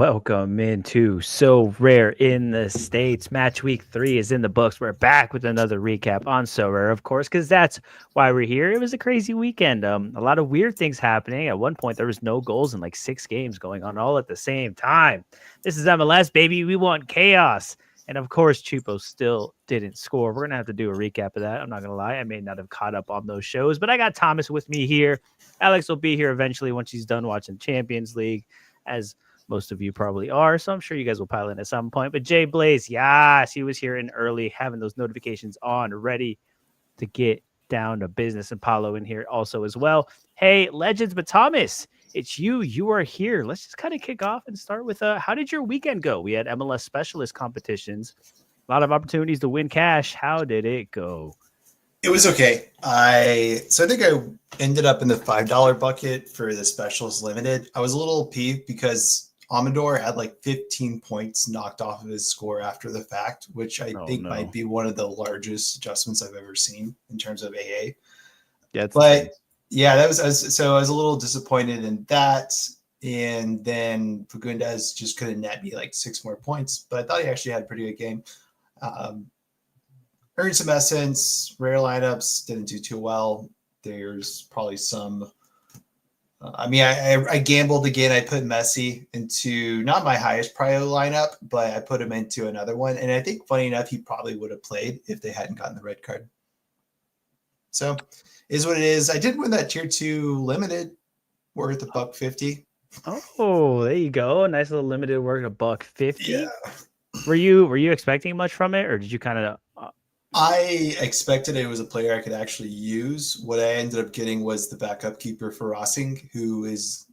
Welcome into So Rare in the States. Match week 3 is in the books. We're back with another recap on So Rare, of course, because that's why we're here. It was a crazy weekend. A lot of weird things happening. At one point, there was no goals in like 6 games going on all at the same time. This is MLS, baby. We want chaos. And of course, Chupo still didn't score. We're going to have to do a recap of that. I'm not going to lie. I may not have caught up on those shows, but I got Thomas with me here. Alex will be here eventually once she's done watching Champions League, as most of you probably are, so I'm sure you guys will pile in at some point. But Jay Blaze, yes, he was here in early, having those notifications on, ready to get down to business. And Paulo in here also as well. Hey, legends, but Thomas, it's you. You are here. Let's just kind of kick off and start with how did your weekend go? We had MLS specialist competitions, a lot of opportunities to win cash. How did it go? It was okay. I think I ended up in the $5 bucket for the specials limited. I was a little peeved because Amador had like 15 points knocked off of his score after the fact, which I think might be one of the largest adjustments I've ever seen in terms of AA. Yeah, I was a little disappointed in that. And then Fagundes just couldn't net me like 6 more points, but I thought he actually had a pretty good game. Earned some essence. Rare lineups didn't do too well. There's probably some. I gambled again. I put Messi into not my highest priority lineup, but I put him into another one. And I think, funny enough, he probably would have played if they hadn't gotten the red card. So, is what it is. I did win that tier 2 limited, worth $1.50. Oh, there you go. A nice little limited worth $1.50. Yeah. Were you expecting much from it, or did you kind of? I expected it was a player I could actually use. What I ended up getting was the backup keeper for Rossing, who is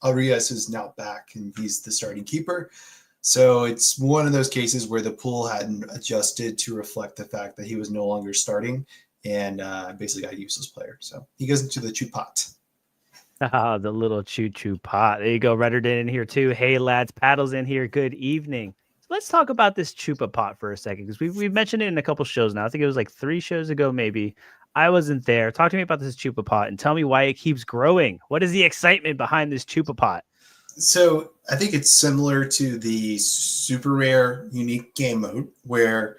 Arias is now back and he's the starting keeper. So it's one of those cases where the pool hadn't adjusted to reflect the fact that he was no longer starting, and basically got a useless player. So he goes into the chew pot. Ah, the little choo-choo pot. There you go. Redderden in here too. Hey lads, Paddles in here. Good evening. Let's talk about this chupa pot for a second, because we've mentioned it in a couple shows now. I think it was like 3 shows ago, maybe. I wasn't there. Talk to me about this chupa pot and tell me why it keeps growing. What is the excitement behind this chupa pot? So I think it's similar to the super rare unique game mode, where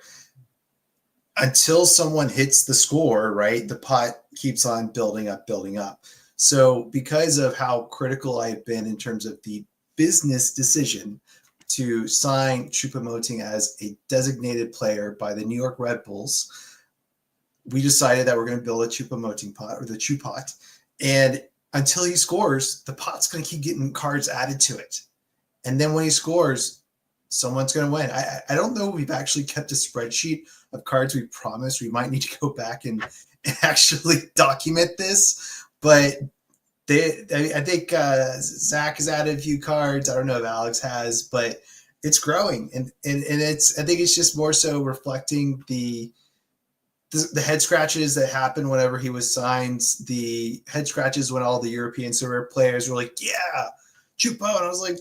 until someone hits the score, right, the pot keeps on building up. So because of how critical I've been in terms of the business decision to sign Choupo-Moting as a designated player by the New York Red Bulls, we decided that we're going to build a Choupo-Moting pot, or the Chew pot. And until he scores, the pot's going to keep getting cards added to it. And then when he scores, someone's going to win. I don't know if we've actually kept a spreadsheet of cards we promised. We might need to go back and actually document this. But I think Zach has added a few cards. I don't know if Alex has, but it's growing, and it's. I think it's just more so reflecting the head scratches that happened whenever he was signed. The head scratches when all the European Sorare players were like, "Yeah, Chupo," and I was like,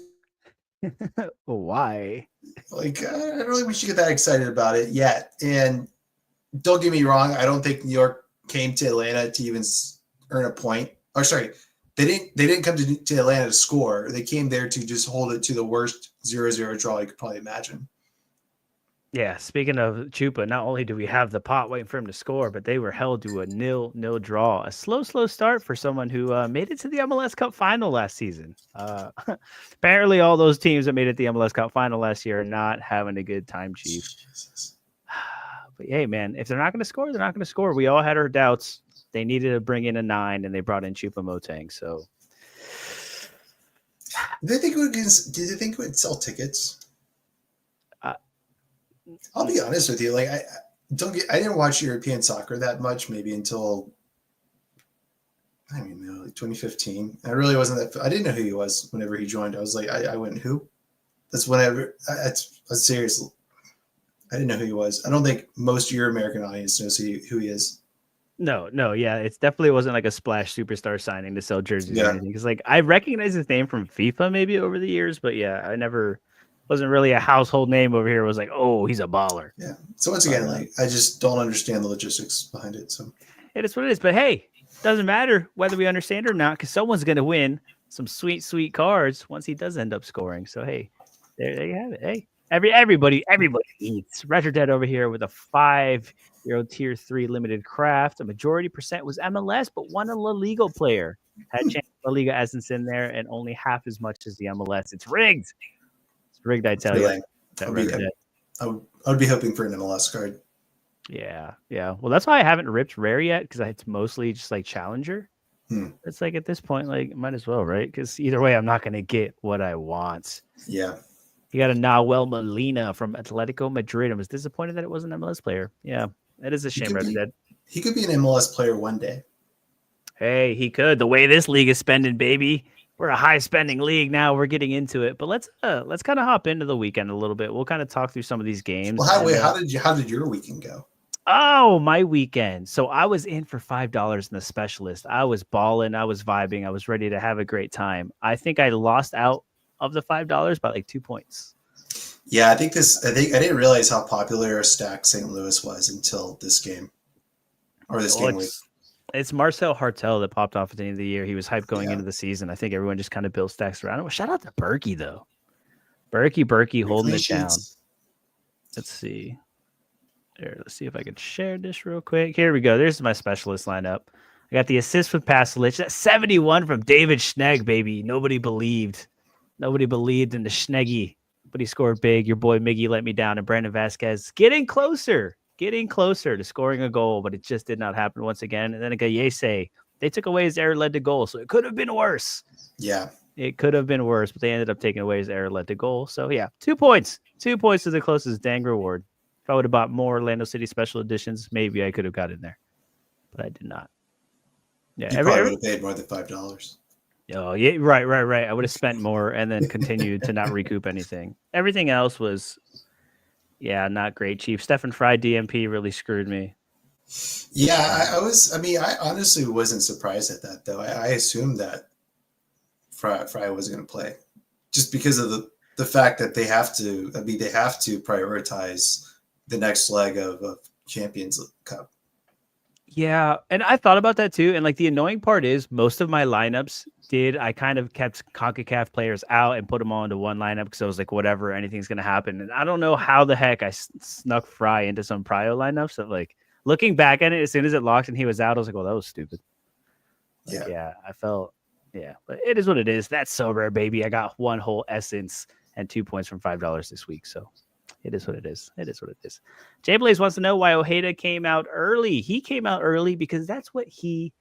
"Why?" Like, I don't think we should get that excited about it yet. And don't get me wrong, I don't think New York came to Atlanta to even earn a point. Or sorry, they didn't come to Atlanta to score. They came there to just hold it to the worst 0-0 draw you could probably imagine. Yeah, speaking of Chupa, not only do we have the pot waiting for him to score, but they were held to a 0-0 draw. A slow start for someone who made it to the MLS Cup final last season. Apparently, all those teams that made it the MLS Cup final last year are not having a good time, Chief. Jesus. But hey, man, if they're not going to score, they're not going to score. We all had our doubts. They needed to bring in a 9, and they brought in Choupo-Moting. So, did they think it would sell tickets? I'll be honest with you. Like, I didn't watch European soccer that much, maybe until like 2015. I really wasn't that. I didn't know who he was whenever he joined. I was like, I went, who? That's whenever. That's serious. I didn't know who he was. I don't think most of your American audience knows who he is. No, yeah, it definitely wasn't like a splash superstar signing to sell jerseys or anything. Because like I recognize his name from FIFA maybe over the years, but yeah, I never wasn't really a household name over here. It was like, oh, he's a baller. Yeah. So once again, like I just don't understand the logistics behind it. So it is what it is. But hey, doesn't matter whether we understand or not, because someone's gonna win. some sweet, sweet cards once he does end up scoring. So hey, there you have it. Hey, everybody eats. Retro Dead over here with a 5-year-old tier 3 limited craft. A majority percent was MLS, but one a La Liga player had chance La Liga essence in there, and only half as much as the MLS. It's rigged. It's rigged, I tell you. That Retro Dead. I would be hoping for an MLS card. Yeah. Well, that's why I haven't ripped rare yet, because it's mostly just like challenger. It's like at this point, like might as well, right? Because either way, I'm not going to get what I want. Yeah. You got a Nahuel Molina from Atletico Madrid. I was disappointed that it wasn't an MLS player. Yeah, that is a shame. He could be an MLS player one day. Hey, he could. The way this league is spending, baby. We're a high spending league now. We're getting into it, but let's kind of hop into the weekend a little bit. We'll kind of talk through some of these games. Well, how did your weekend go? Oh, my weekend. So I was in for $5 in the specialist. I was balling. I was vibing. I was ready to have a great time. I think I lost out of the $5 by like 2 points. Yeah, I didn't realize how popular Stack St. Louis was until this game or this game week. It's Marcel Hartel that popped off at the end of the year. He was hyped going into the season. I think everyone just kind of built stacks around him. Shout out to Berkey, though. Berkey holding it down. Let's see. Let's see if I can share this real quick. Here we go. There's my specialist lineup. I got the assist with Pasalic. That's 71 from David Schnegg, baby. Nobody believed in the Schneggy, but he scored big. Your boy Miggy let me down, and Brandon Vasquez getting closer to scoring a goal, but it just did not happen once again. And then Gayese, they took away his error led to goal, so it could have been worse. Yeah. It could have been worse, but they ended up taking away his error led to goal. So yeah, 2 points. 2 points to the closest dang reward. If I would have bought more Orlando City special editions, maybe I could have got in there, but I did not. Yeah, you probably would have paid more than $5. Oh yeah, right. I would have spent more and then continued to not recoup anything. Everything else was, not great. Chief Stephen Fry DMP really screwed me. Yeah, I honestly wasn't surprised at that though. I assumed that Fry wasn't going to play, just because of the fact that they have to prioritize the next leg of Champions Cup. Yeah, and I thought about that too. And like the annoying part is most of my lineups I kind of kept CONCACAF players out and put them all into one lineup because I was like, whatever, anything's going to happen. And I don't know how the heck I snuck Fry into some Prio lineups that, like, looking back at it, as soon as it locked and he was out, I was like, well, that was stupid. Like, I felt, but it is what it is. That's so rare, baby. I got one whole essence and 2 points from $5 this week. So it is what it is. Jay Blaze wants to know why Ojeda came out early. He came out early because that's what he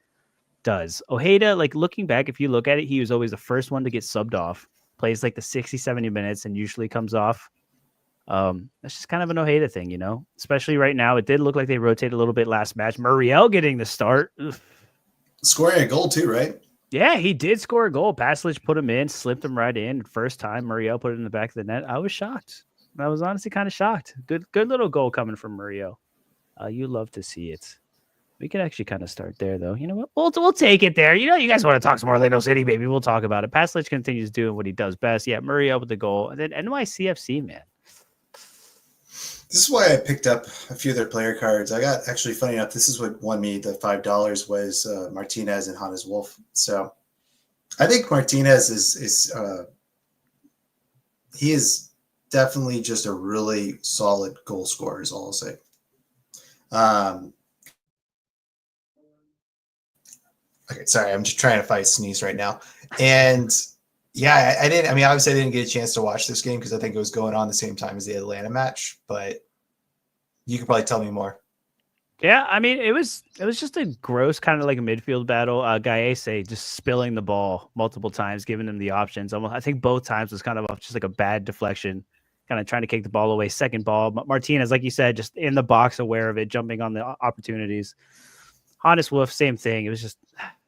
does. Ojeda, like, looking back, if you look at it, he was always the first one to get subbed off, plays like the 60, 70 minutes and usually comes off. That's just kind of an Ojeda thing, especially right now. It did look like they rotated a little bit last match. Muriel getting the start. Scoring a goal too, right? Yeah, he did score a goal. Pasalic put him in, slipped him right in. First time Muriel put it in the back of the net. I was shocked. I was honestly kind of shocked. Good little goal coming from Muriel. You love to see it. We could actually kind of start there, though. You know what? We'll take it there. You guys want to talk some more Orlando City, baby. We'll talk about it. Pasalic continues doing what he does best. Yeah, Muriel with the goal. And then NYCFC, man. This is why I picked up a few of their player cards. I got, actually, funny enough, this is what won me the $5 was Martinez and Hannes Wolf. So I think Martinez he is definitely just a really solid goal scorer, is all I'll say. Okay, sorry, I'm just trying to fight sneeze right now. And yeah, obviously I didn't get a chance to watch this game because I think it was going on the same time as the Atlanta match, but you could probably tell me more. Yeah, I mean, it was just a gross kind of like a midfield battle. Gayese just spilling the ball multiple times, giving them the options. I think both times was kind of just like a bad deflection, kind of trying to kick the ball away. Second ball, Martinez, like you said, just in the box, aware of it, jumping on the opportunities. Hannes Wolf, same thing. It was just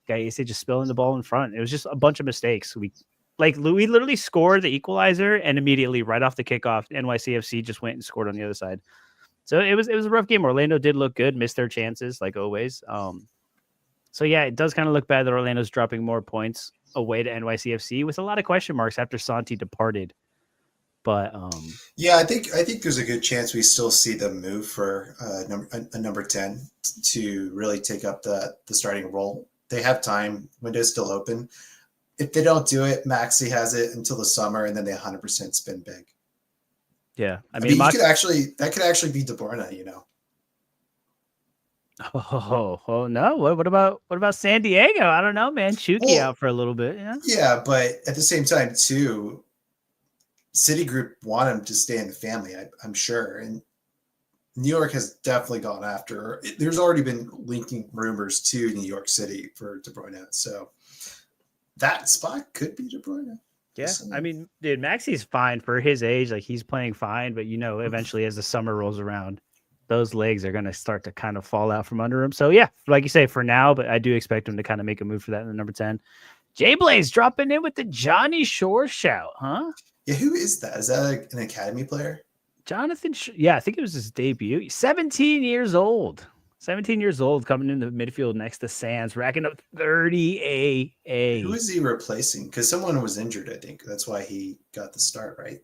Gayese just spilling the ball in front. It was just a bunch of mistakes. We literally scored the equalizer, and immediately right off the kickoff, NYCFC just went and scored on the other side. So it was a rough game. Orlando did look good, missed their chances like always. So yeah, it does kind of look bad that Orlando's dropping more points away to NYCFC with a lot of question marks after Santi departed. But yeah, I think there's a good chance we still see them move for number 10 to really take up the starting role. They have time. Window's still open. if they don't do it, Maxi has it until the summer, and then they 100% spin big. Yeah, I mean, that could actually be De Bruyne, you know. Oh no! What about San Diego? I don't know, man. Chucky out for a little bit. Yeah. Yeah, but at the same time, too, Citigroup want him to stay in the family. I'm sure, and New York has definitely gone after. There's already been linking rumors to New York City for De Bruyne, so that spot could be De Bruyne. Yeah, I mean, dude, Maxi's fine for his age. Like, he's playing fine, but eventually as the summer rolls around, those legs are going to start to kind of fall out from under him. So yeah, like you say, for now, but I do expect him to kind of make a move for that in the number 10. Jay Blaze dropping in with the Johnny Shore shout, huh? Yeah, who is that? Is that an academy player? Jonathan, yeah, I think it was his debut. 17 years old. 17 years old, coming into midfield next to Sands, racking up 30 AA. Who is he replacing? Because someone was injured, I think. That's why he got the start, right?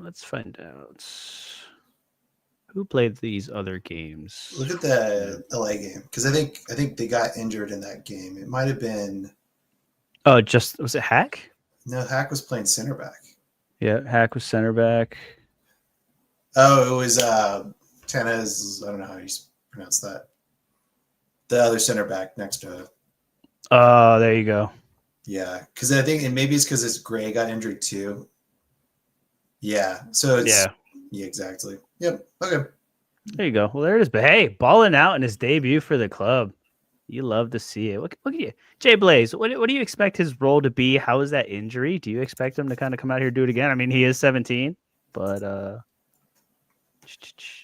Let's find out. Who played these other games? Look at the LA game, because I think they got injured in that game. It might have been. Oh, was it Hack? No, Hack was playing center back. Yeah, Hack was center back. Oh, it was Tenez. I don't know how you pronounce that. The other center back next to. Oh, there you go. Yeah, because I think, and maybe it's because Gray got injured too. Yeah, so it's yeah, exactly. Yep. Okay. There you go. Well, there it is. But hey, balling out in his debut for the club. You love to see it. Look at you, Jay Blaze. What do you expect his role to be? How is that injury? Do you expect him to kind of come out here and do it again? I mean, he is 17, but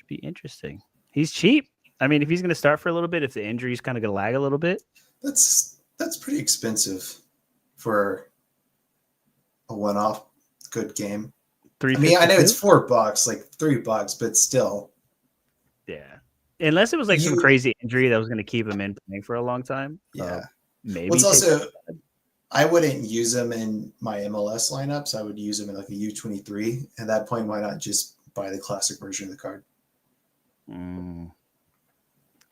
be interesting. He's cheap. I mean, if he's going to start for a little bit, if the injury's kind of going to lag a little bit, that's pretty expensive for a one-off good game. I mean, I know it's $4, like $3, but still. Yeah. Unless it was like some crazy injury that was going to keep him in playing for a long time. Yeah. Maybe. Well, it's also, I wouldn't use him in my MLS lineups. I would use him in like a U23. At that point, why not just buy the classic version of the card?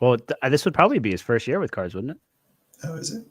Well, this would probably be his first year with cards, wouldn't it? Oh, is it?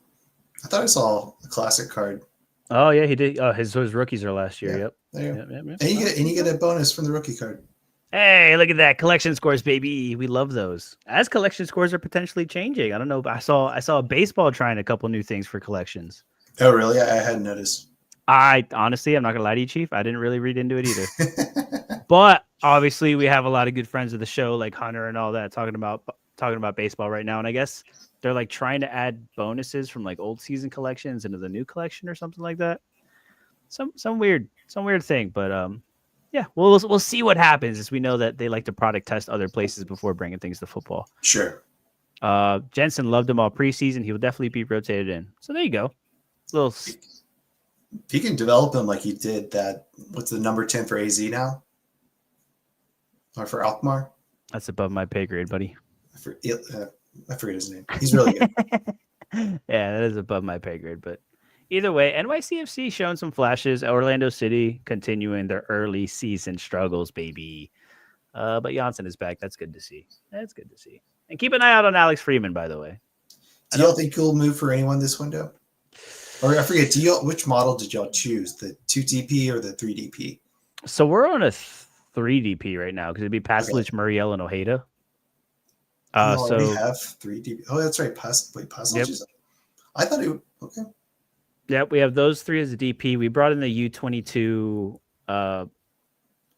I thought I saw a classic card. Oh yeah, he did. Oh, his rookies are last year. Yeah. Yep. There you go. Yep. And you get a bonus from the rookie card. Hey, look at that collection scores, baby. We love those. As collection scores are potentially changing. I don't know. I saw a baseball trying a couple new things for collections. Oh, really? I hadn't noticed. I'm not gonna lie to you, Chief. I didn't really read into it either. But obviously, we have a lot of good friends of the show, like Hunter and all that, talking about baseball right now. And I guess they're like trying to add bonuses from like old season collections into the new collection or something like that. Some weird thing, but yeah, we'll see what happens, as we know that they like to product test other places before bringing things to football. Sure. Jensen loved him all preseason. He will definitely be rotated in. So there you go. If he can develop him like he did that, what's the number 10 for AZ now? Or for Alkmaar? That's above my pay grade, buddy. I forget his name. He's really good. Yeah, that is above my pay grade, but either way, NYCFC showing some flashes. Orlando City continuing their early season struggles, baby. But Janssen is back. That's good to see. And keep an eye out on Alex Freeman, by the way. Do y'all think he'll move for anyone this window? Or I forget, which model did y'all choose? The 2DP or the 3DP? So we're on a 3DP right now because it'd be Paslich, Muriel, and Ojeda. So we have 3DP. Oh, that's right. Paslich. Yep. I thought it would. Okay. Yep, we have those three as a DP. We brought in the U22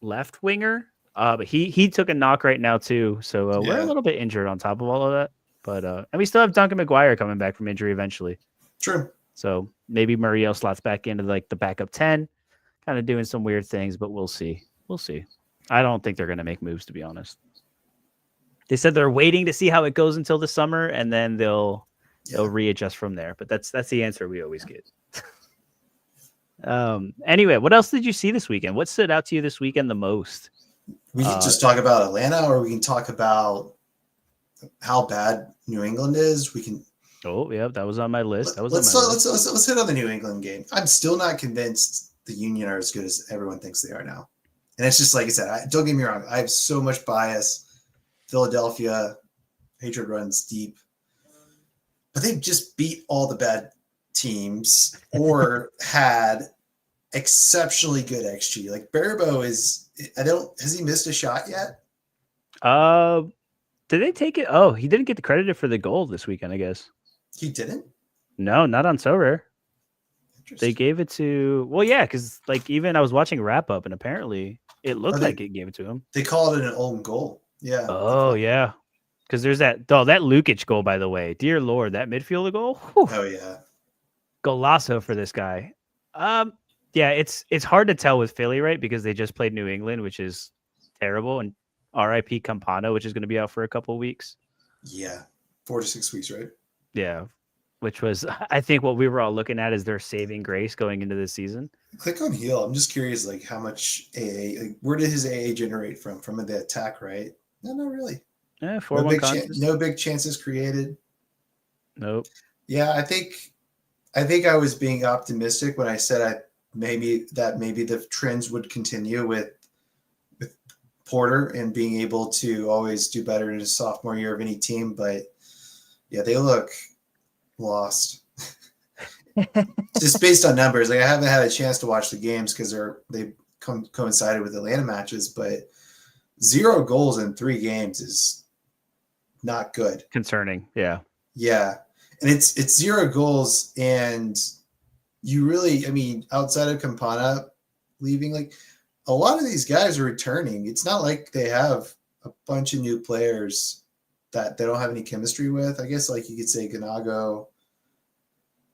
left winger, but he took a knock right now too. So we're a little bit injured on top of all of that. But and we still have Duncan McGuire coming back from injury eventually. True. So maybe Muriel slots back into like the backup 10, kind of doing some weird things, but we'll see. I don't think they're going to make moves, to be honest. They said they're waiting to see how it goes until the summer, and then they'll readjust from there. But that's the answer we always get. Anyway, what else did you see this weekend? What stood out to you this weekend the most? We can just talk about Atlanta, or we can talk about how bad New England is. We can. Oh, yeah, that was on my list. Let's hit on the New England game. I'm still not convinced the Union are as good as everyone thinks they are now. And it's just like I said, don't get me wrong. I have so much bias. Philadelphia, hatred runs deep. But they've just beat all the bad teams or had exceptionally good XG. Like Barabo has he missed a shot yet? Uh, did they take it? Oh, he didn't get the credited for the goal this weekend, I guess. He didn't? No, not on Sorare. They Interesting. gave it to yeah, because like even I was watching wrap up and apparently it looked like it gave it to him. They called it an own goal. Yeah. Oh yeah, because there's that Lukic goal, by the way. Dear Lord, that midfielder goal. Whew. Oh yeah. Golazo for this guy. Yeah, it's hard to tell with Philly, right? Because they just played New England, which is terrible, and RIP Campano, which is going to be out for a couple weeks. Yeah, 4 to 6 weeks, right? Yeah, which was I think what we were all looking at as their saving grace going into this season. Click on Heal. I'm just curious, like how much AA, like where did his AA generate from? From the attack, right? No, not really. 4-1 contest. No big chances created. Nope. Yeah, I think I was being optimistic when I said maybe the trends would continue with Porter and being able to always do better in his sophomore year of any team, but yeah, they look lost. Just based on numbers. Like I haven't had a chance to watch the games because they coincided with Atlanta matches, but 0 goals in 3 games is not good. Concerning. Yeah. Yeah. And it's 0 goals, and you really, I mean, outside of Campana leaving, like a lot of these guys are returning. It's not like they have a bunch of new players that they don't have any chemistry with. I guess like you could say Ganago.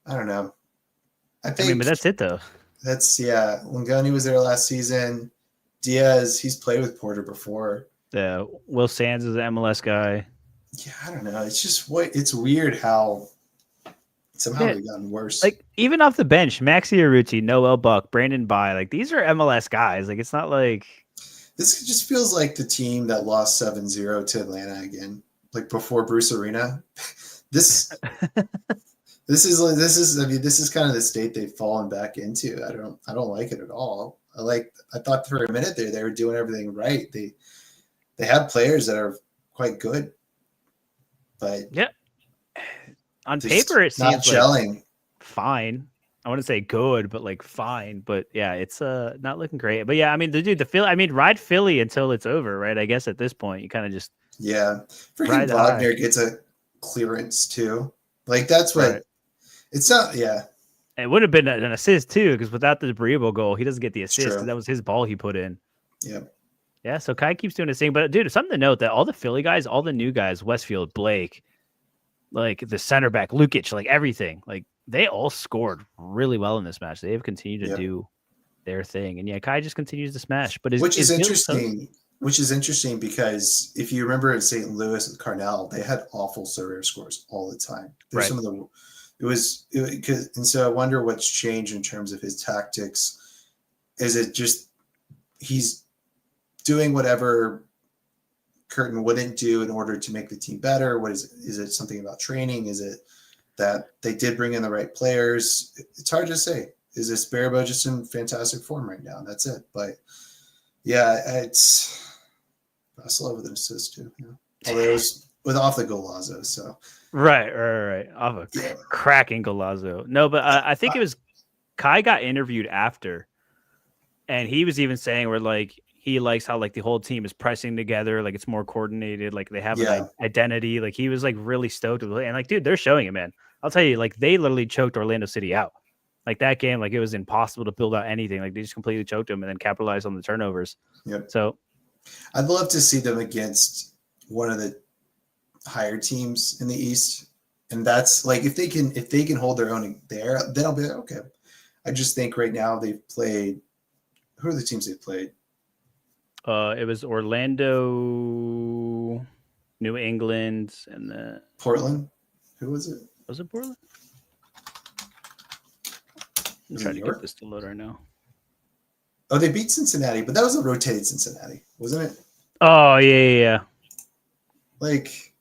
I don't know. I mean, but that's it though. That's Lingoni was there last season. Diaz, he's played with Porter before. Yeah. Will Sands is an MLS guy. Yeah, I don't know. It's just it's weird how somehow they've gotten worse. Like even off the bench, Maxi Arruti, Noel Buck, Brandon Bai, like these are MLS guys. Like it's not like this just feels like the team that lost 7-0 to Atlanta again, like before Bruce Arena. This is kind of the state they've fallen back into. I don't like it at all. I thought for a minute there they were doing everything right. They have players that are quite good, but yeah, on paper it seems not gelling. Like fine. I wouldn't say good, but like fine. But yeah, it's not looking great. But yeah, I mean, ride Philly until it's over, right? I guess at this point you kind of just freaking Wagner gets a clearance too. Like that's what right. It's not. Yeah, it would have been an assist too, because without the Briebo goal, he doesn't get the assist. That was his ball he put in. Yeah. Yeah, so Kai keeps doing his thing. But, dude, something to note that all the Philly guys, all the new guys, Westfield, Blake, like the center back, Lukic, like everything, like they all scored really well in this match. They have continued to do their thing. And, yeah, Kai just continues to smash. But Which is interesting because if you remember in St. Louis with Carnell, they had awful Sorare scores all the time. There's some of the – and so I wonder what's changed in terms of his tactics. Is it just he's – doing whatever Curtin wouldn't do in order to make the team better? What is it something about training? Is it that they did bring in the right players? It's hard to say. Is this Barabo just in fantastic form right now? That's it. But yeah, it's I still have with an assist too. Yeah. Although it was off the Golazo, so right. Off a cracking Golazo. No, but I think it was Kai got interviewed after, and he was even saying where like he likes how like the whole team is pressing together, like it's more coordinated, like they have an identity. Like he was like really stoked with it. And like, dude, they're showing it, man. I'll tell you, like they literally choked Orlando City out. Like that game, like it was impossible to build out anything. Like they just completely choked them and then capitalized on the turnovers. Yep. So I'd love to see them against one of the higher teams in the East. And that's like if they can hold their own there, then I'll be like, okay. I just think right now they've played. Who are the teams they've played? It was Orlando, New England, and the Portland. Who was it? Was it Portland? I'm trying to get this to load right now. Oh, they beat Cincinnati, but that was a rotated Cincinnati, wasn't it? Oh yeah. Like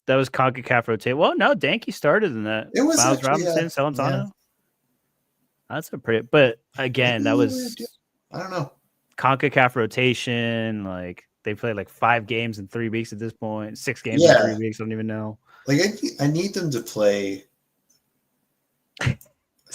that was CONCACAF rotate. Well, no, Danke started in that. It was Miles Robinson, Celentano. Yeah. That's a pretty. But again, that was. I don't know. CONCACAF rotation, like they played like 5 games in 3 weeks at this point, 6 games in 3 weeks. I don't even know. Like I need them to play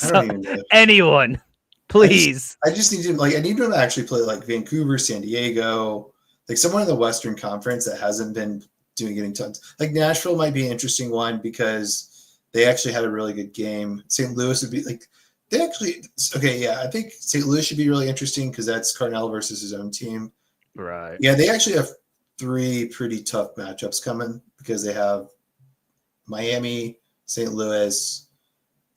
I don't So even know. anyone, I just please. I just need to like I need them to actually play like Vancouver, San Diego, like someone in the Western Conference that hasn't been getting tons. Like Nashville might be an interesting one because they actually had a really good game. St. Louis would be like they actually okay, yeah. I think St. Louis should be really interesting because that's Carnell versus his own team. Right. Yeah, they actually have three pretty tough matchups coming because they have Miami, St. Louis,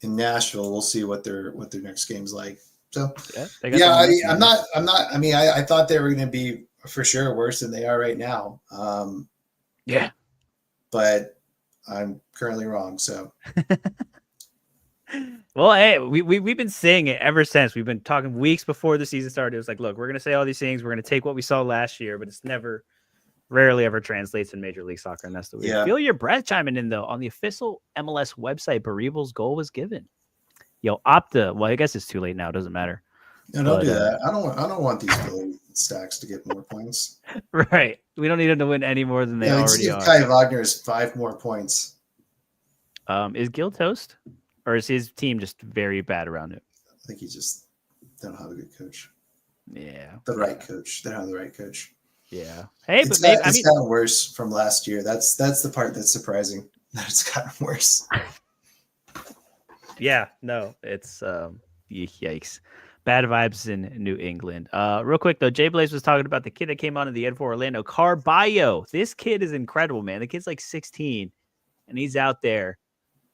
and Nashville. We'll see what their next game's like. So Yeah, they got the yeah, momentum I'm there. not. I'm not. I mean, I thought they were going to be for sure worse than they are right now. Yeah. But I'm currently wrong. So Well, hey, we've been saying it ever since. We've been talking weeks before the season started. It was like, look, we're gonna say all these things. We're gonna take what we saw last year, but it's rarely ever translates in Major League Soccer, and that's the weird. yeah, Feel your breath chiming in though. On the official MLS website, Bereeble's goal was given. Yo, Opta. Well, I guess it's too late now. It doesn't matter. no, don't But do that. I don't want these Philly stacks to get more points. right, we don't need them to win any more than they Yeah, like, just already give are. Kai Wagner's 5 more points. Is Gil toast, or is his team just very bad around it? I think he just they don't have a good coach. Yeah, The right coach. They don't have the right coach. yeah. Hey, but maybe I It's mean, gotten worse from last year. That's the part that's surprising. That it's gotten worse. yeah, no, it's yikes. Bad vibes in New England. Real quick though, Jay Blaze was talking about the kid that came on in the end for Orlando, Carballo. This kid is incredible, man. The kid's like 16, and he's out there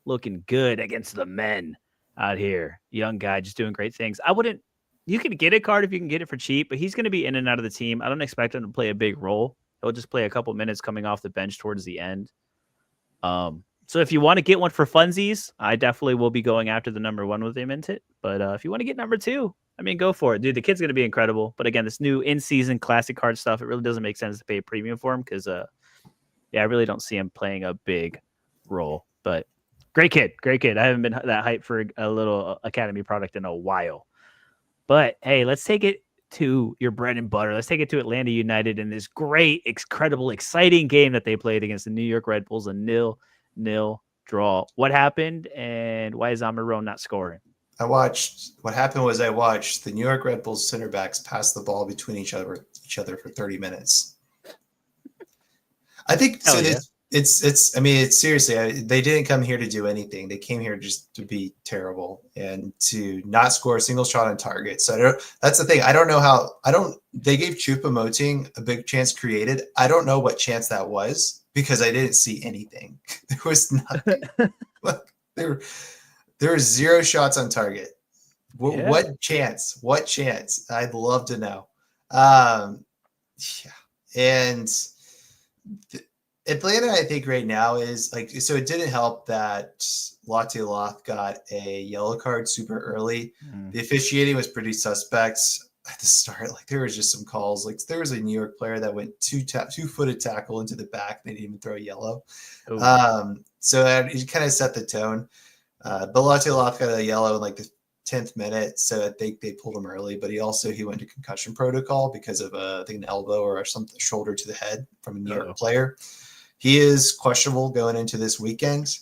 looking good against the men out here. Young guy, just doing great things. I wouldn't. You can get a card if you can get it for cheap, but he's going to be in and out of the team. I don't expect him to play a big role. He'll just play a couple minutes coming off the bench towards the end. So if you want to get one for funsies, I definitely will be going after the number one with him in it. But if you want to get number two, I mean, go for it, dude. The kid's gonna be incredible. But again, this new in-season classic card stuff, it really doesn't make sense to pay a premium for him because, yeah, I really don't see him playing a big role. But great kid, great kid. I haven't been that hyped for a little academy product in a while. But hey, let's take it to your bread and butter. Let's take it to Atlanta United in this great, incredible, exciting game that they played against the New York Red Bulls, a 0-0 draw. What happened, and why is Amarone not scoring? What happened was I watched the New York Red Bulls center backs pass the ball between each other for 30 minutes. I think so. Yeah. It's. I mean, it's seriously. They didn't come here to do anything. They came here just to be terrible and to not score a single shot on target. So that's the thing. I don't know how. They gave Choupo-Moting a big chance created. I don't know what chance that was because I didn't see anything. There was nothing. there were 0 shots on target. What chance? What chance? I'd love to know. Yeah, and. Atlanta, I think right now is like, so it didn't help that Latte Loth got a yellow card super early. The officiating was pretty suspect at the start. Like there was just some calls. Like there was a New York player that went two-footed tackle into the back. They didn't even throw a yellow. So it kind of set the tone. But Latte Loth got a yellow in like the 10th minute. So I think they pulled him early, but he went to concussion protocol because of I think an elbow or something, shoulder to the head from a New York player. He is questionable going into this weekend.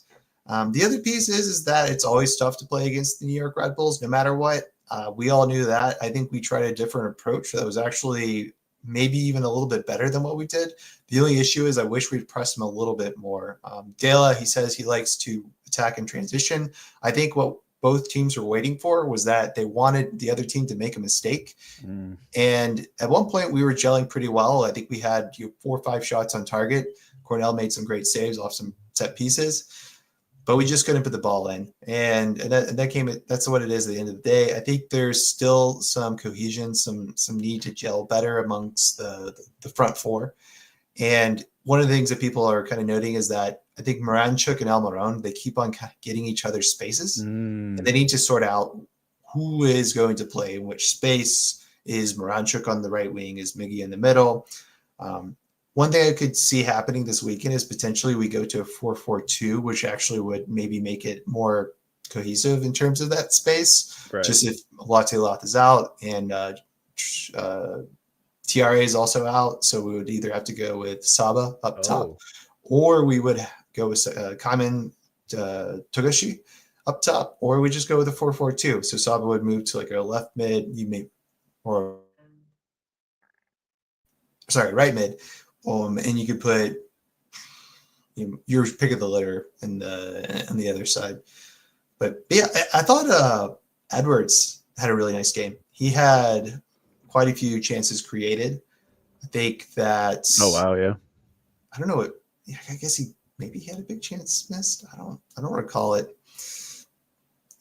The other piece is that it's always tough to play against the New York Red Bulls, no matter what. We all knew that. I think we tried a different approach that was actually maybe even a little bit better than what we did. The only issue is I wish we'd pressed him a little bit more. Dela, he says he likes to attack in transition. I think what both teams were waiting for was that they wanted the other team to make a mistake. And at one point we were gelling pretty well. I think we had 4 or 5 shots on target. Cornell made some great saves off some set pieces, but we just couldn't put the ball in. And that came. That's what it is at the end of the day. I think there's still some cohesion, some need to gel better amongst the front four. And one of the things that people are kind of noting is that I think Moranchuk and Almiron, they keep on kind of getting each other's spaces, and they need to sort out who is going to play in which space. Is Moranchuk on the right wing? Is Miggy in the middle? One thing I could see happening this weekend is potentially we go to a 4-4-2, which actually would maybe make it more cohesive in terms of that space. Right. Just if Latte Loth is out and TRA is also out, so we would either have to go with Saba up top, or we would go with Kaiman Togashi up top, or we just go with a 4-4-2. So Saba would move to like a left mid, you may or sorry, right mid, and you could put your pick of the litter in the on the other side. But yeah, I thought Edwards had a really nice game. He had quite a few chances created. I think that Oh wow, yeah. I don't know what. Yeah, I guess maybe he had a big chance missed. I don't recall it.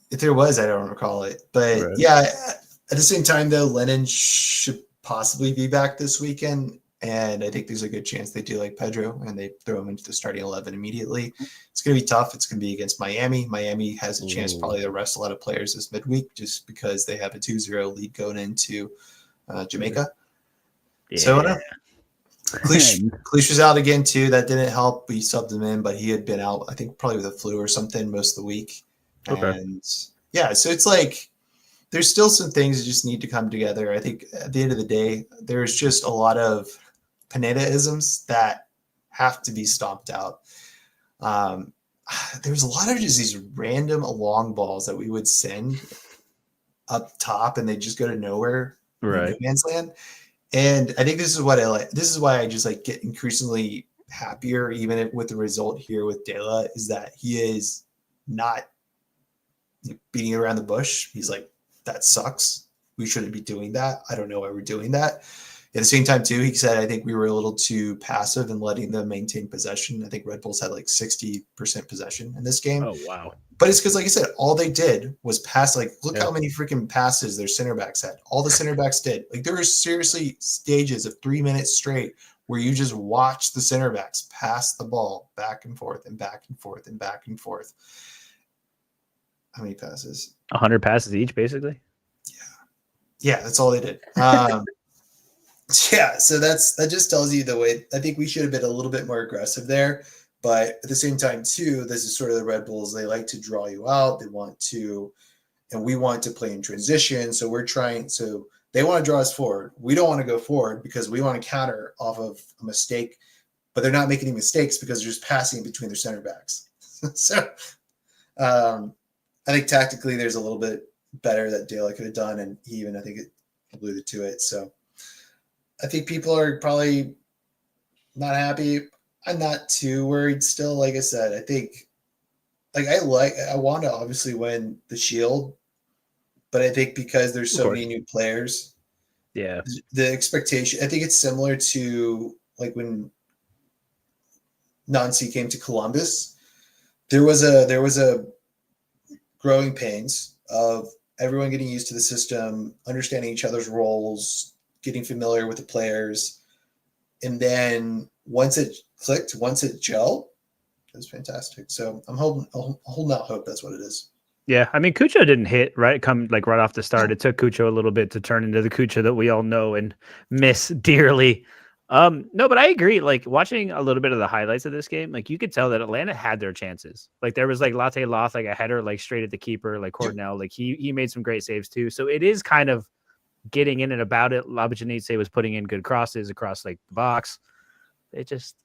If there was, I don't recall it. But Right. yeah, at the same time though, Lennon should possibly be back this weekend. And I think there's a good chance they do like Pedro and they throw him into the starting 11 immediately. It's going to be tough. It's going to be against Miami. Miami has a chance probably to rest a lot of players this midweek just because they have a 2-0 lead going into Jamaica. Yeah. So Cleach was out again too. That didn't help. We subbed him in, but he had been out, I think, probably with a flu or something most of the week. Okay. And yeah, so it's like there's still some things that just need to come together. I think at the end of the day, there's just a lot of Pineda-isms that have to be stomped out. There was a lot of just these random long balls that we would send up top, and they just go to nowhere, Right. no man's land. And I think this is what I like. This is why I just like get increasingly happier, even with the result here with Dela, is that he is not beating around the bush. He's like, that sucks. We shouldn't be doing that. I don't know why we're doing that. At the same time, too, he said, I think we were a little too passive in letting them maintain possession. I think Red Bulls had like 60% possession in this game. Oh, wow. But it's because, like I said, all they did was pass. Like, look how many freaking passes their center backs had. All the center backs did. Like, there were seriously stages of 3 minutes straight where you just watch the center backs pass the ball back and forth and back and forth and back and forth. How many passes? 100 passes each, basically. Yeah, that's all they did. Yeah, so that just tells you the way. I think we should have been a little bit more aggressive there, but at the same time, too, this is sort of the Red Bulls. They like to draw you out. They want to, and we want to play in transition. So we're trying. So they want to draw us forward. We don't want to go forward because we want to counter off of a mistake, but they're not making any mistakes because they're just passing between their center backs. So I think tactically, there's a little bit better that Dale could have done, and he even I think it alluded to it. So. I think people are probably not happy. I'm not too worried still. Like I said, I think I want to obviously win the Shield, but I think because there's so many new players, yeah, the expectation. I think it's similar to like when Nancy came to Columbus. There was a growing pains of everyone getting used to the system, understanding each other's roles, getting familiar with the players. And then once it clicked, once it gelled, it was fantastic. So I'm holding out hope that's what it is. Yeah, I mean, Cucho didn't hit right off the start. It took Cucho a little bit to turn into the Cucho that we all know and miss dearly. No, but I agree. Like watching a little bit of the highlights of this game, like you could tell that Atlanta had their chances. Like there was like Latte Loth, like a header, like straight at the keeper, like Cordnell, like he made some great saves too. So it is kind of getting in and about it. Labajanitse was putting in good crosses across like the box. It just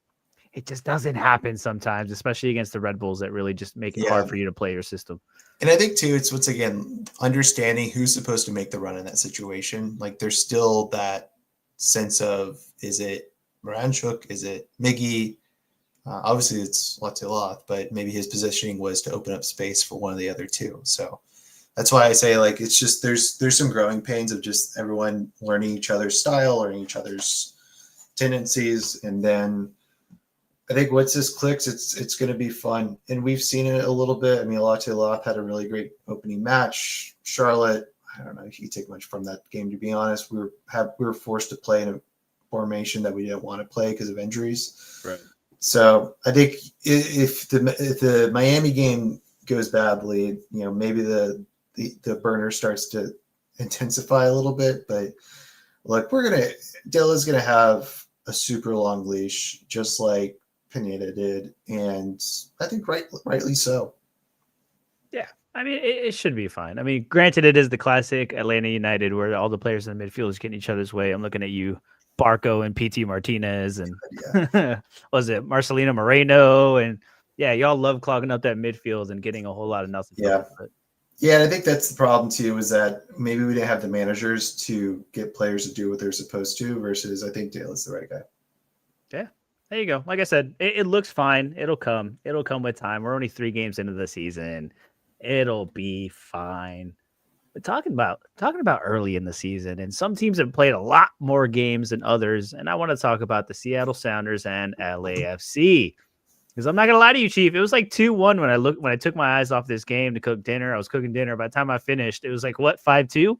doesn't happen sometimes, especially against the Red Bulls that really just make it hard for you to play your system. And I think too, it's once again understanding who's supposed to make the run in that situation. Like there's still that sense of, is it Moranchuk? Is it Miggy? Obviously it's Latte Loth, but maybe his positioning was to open up space for one of the other two. So that's why I say like it's just there's some growing pains of just everyone learning each other's style, learning each other's tendencies, and then I think once this clicks, it's going to be fun, and we've seen it a little bit. I mean, Latte Loth had a really great opening match. Charlotte, I don't know if you take much from that game, to be honest. We were forced to play in a formation that we didn't want to play because of injuries. Right. So I think if the Miami game goes badly, maybe the burner starts to intensify a little bit, but look, Dilla's going to have a super long leash, just like Pineda did. And I think rightly so. Yeah. I mean, it should be fine. I mean, granted, it is the classic Atlanta United where all the players in the midfield is getting each other's way. I'm looking at you, Barco and PT Martinez, and was it Marcelino Moreno and Yeah, y'all love clogging up that midfield and getting a whole lot of nothing from Yeah. it. But Yeah, and I think that's the problem too, is that maybe we didn't have the managers to get players to do what they're supposed to, versus I think Dale is the right guy. yeah, there you go. Like I said, it looks fine. It'll come. It'll come with time. We're only 3 games into the season. It'll be fine. But talking about early in the season, and some teams have played a lot more games than others. And I want to talk about the Seattle Sounders and LAFC. Because I'm not gonna lie to you, Chief. It was like 2-1 when I took my eyes off this game to cook dinner. I was cooking dinner. By the time I finished, it was like what 5-2?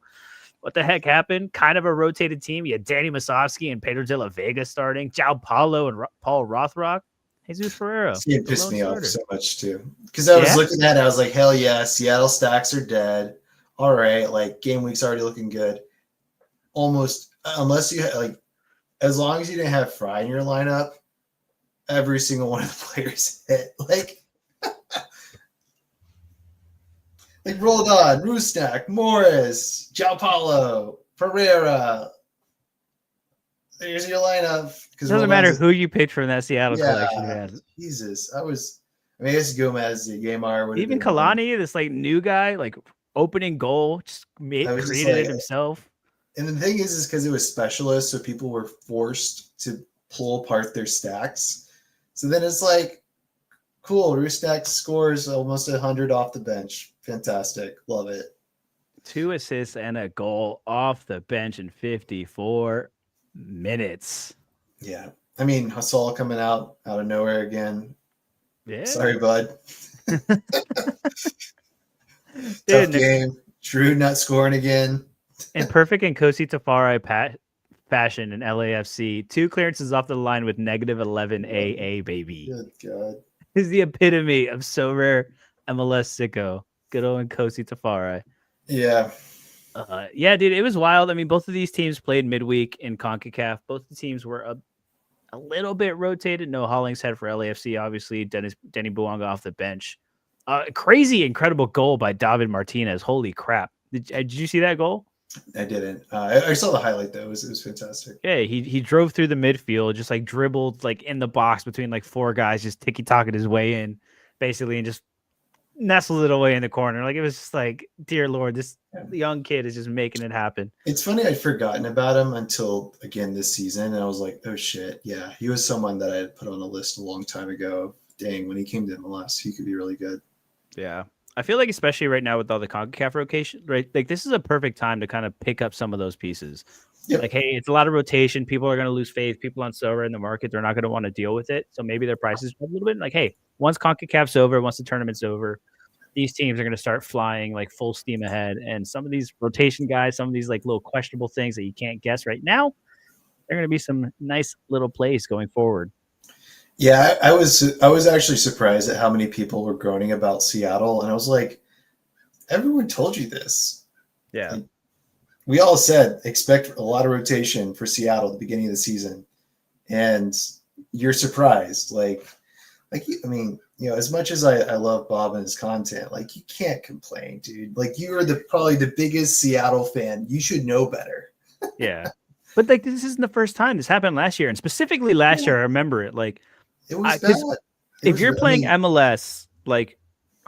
What the heck happened? Kind of a rotated team. You had Danny Masovsky and Pedro de la Vega starting, Jao Paulo and Paul Rothrock, Jesus Ferreira, See, it the pissed lone me off starter. so much too, because I was Yeah, looking at it, I was like, hell yeah, Seattle stacks are dead. All right, like game week's already looking good. Almost, unless you like, as long as you didn't have Fry in your lineup, every single one of the players hit. Like Roldan, Rusnak, Morris, Jao Paulo, Pereira. There's your lineup. it Because doesn't Roldan's matter who you picked from that Seattle yeah, collection, man. Jesus. I mean, I guess Gomez, the Gamar would have Even been one. Kalani, this like new guy, like opening goal, just I was just created like, it himself. and the thing is because it was specialist, so people were forced to pull apart their stacks. So then it's like, cool, Rusnak scores almost 100 off the bench. Fantastic. Love it. 2 assists and a goal off the bench in 54 minutes. Yeah. I mean, Hasal coming out of nowhere again. Yeah. Sorry, bud. Tough Dude, game. Drew not scoring again. in perfect and Kosi Tafari fashion in LAFC, 2 clearances off the line with -11 AA, baby. Good God. Is the epitome of so rare MLS sicko. Good old Kosi Tafari. Yeah. Yeah, dude, it was wild. I mean, both of these teams played midweek in CONCACAF. Both the teams were a little bit rotated. No Hollingshead for LAFC, obviously. Denny Buanga off the bench. Crazy, incredible goal by David Martinez. Holy crap. Did you see that goal? I didn't. I saw the highlight though. It was fantastic. Yeah, he drove through the midfield, just like dribbled like in the box between like 4 guys, just ticky tocking his way in, basically, and just nestled it away in the corner. Like it was just like, dear Lord, this young kid is just making it happen. It's funny I'd forgotten about him until again this season, and I was like, oh shit, yeah, he was someone that I had put on a list a long time ago. Dang, when he came to MLS, he could be really good. Yeah. I feel like especially right now with all the CONCACAF rotation, right? Like this is a perfect time to kind of pick up some of those pieces. Yep. Like, hey, it's a lot of rotation. People are going to lose faith. People on Sorare in the market, they're not going to want to deal with it. So maybe their prices drop a little bit. Like, hey, once CONCACAF's over, once the tournament's over, these teams are going to start flying like full steam ahead. And some of these rotation guys, some of these like little questionable things that you can't guess right now, they're going to be some nice little plays going forward. Yeah, I was actually surprised at how many people were groaning about Seattle, and I was like, everyone told you this. Yeah. Like, we all said expect a lot of rotation for Seattle at the beginning of the season, and you're surprised. Like I mean, you know, as much as I love Bob and his content, like you can't complain, dude. Like you are probably the biggest Seattle fan. You should know better. Yeah. But like this isn't the first time. This happened last year, and specifically last year, I remember it. Like it was bad. If you're playing MLS like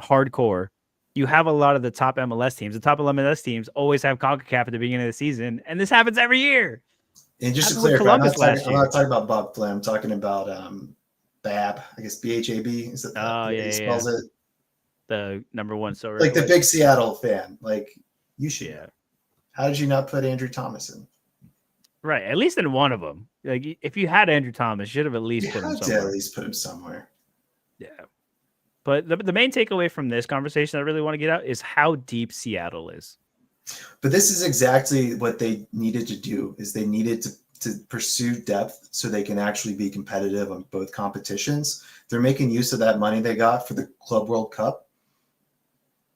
hardcore, you have a lot of the top MLS teams. The top MLS teams always have CONCACAF at the beginning of the season, and this happens every year. And just to Happened with clarify, I'm Columbus not talking about Bob Flynn. I'm talking about Bab. I guess BHAB is that Oh the way he spells it? The number one Sorare. Like the big Seattle fan. Like you should. Yeah. How did you not put Andrew Thomas in? Right, at least in one of them. Like if you had Andrew Thomas, you should have at least put him somewhere. At least put him somewhere. Yeah. But the main takeaway from this conversation I really want to get out is how deep Seattle is. But this is exactly what they needed to do. Is they needed to pursue depth so they can actually be competitive on both competitions. They're making use of that money they got for the Club World Cup.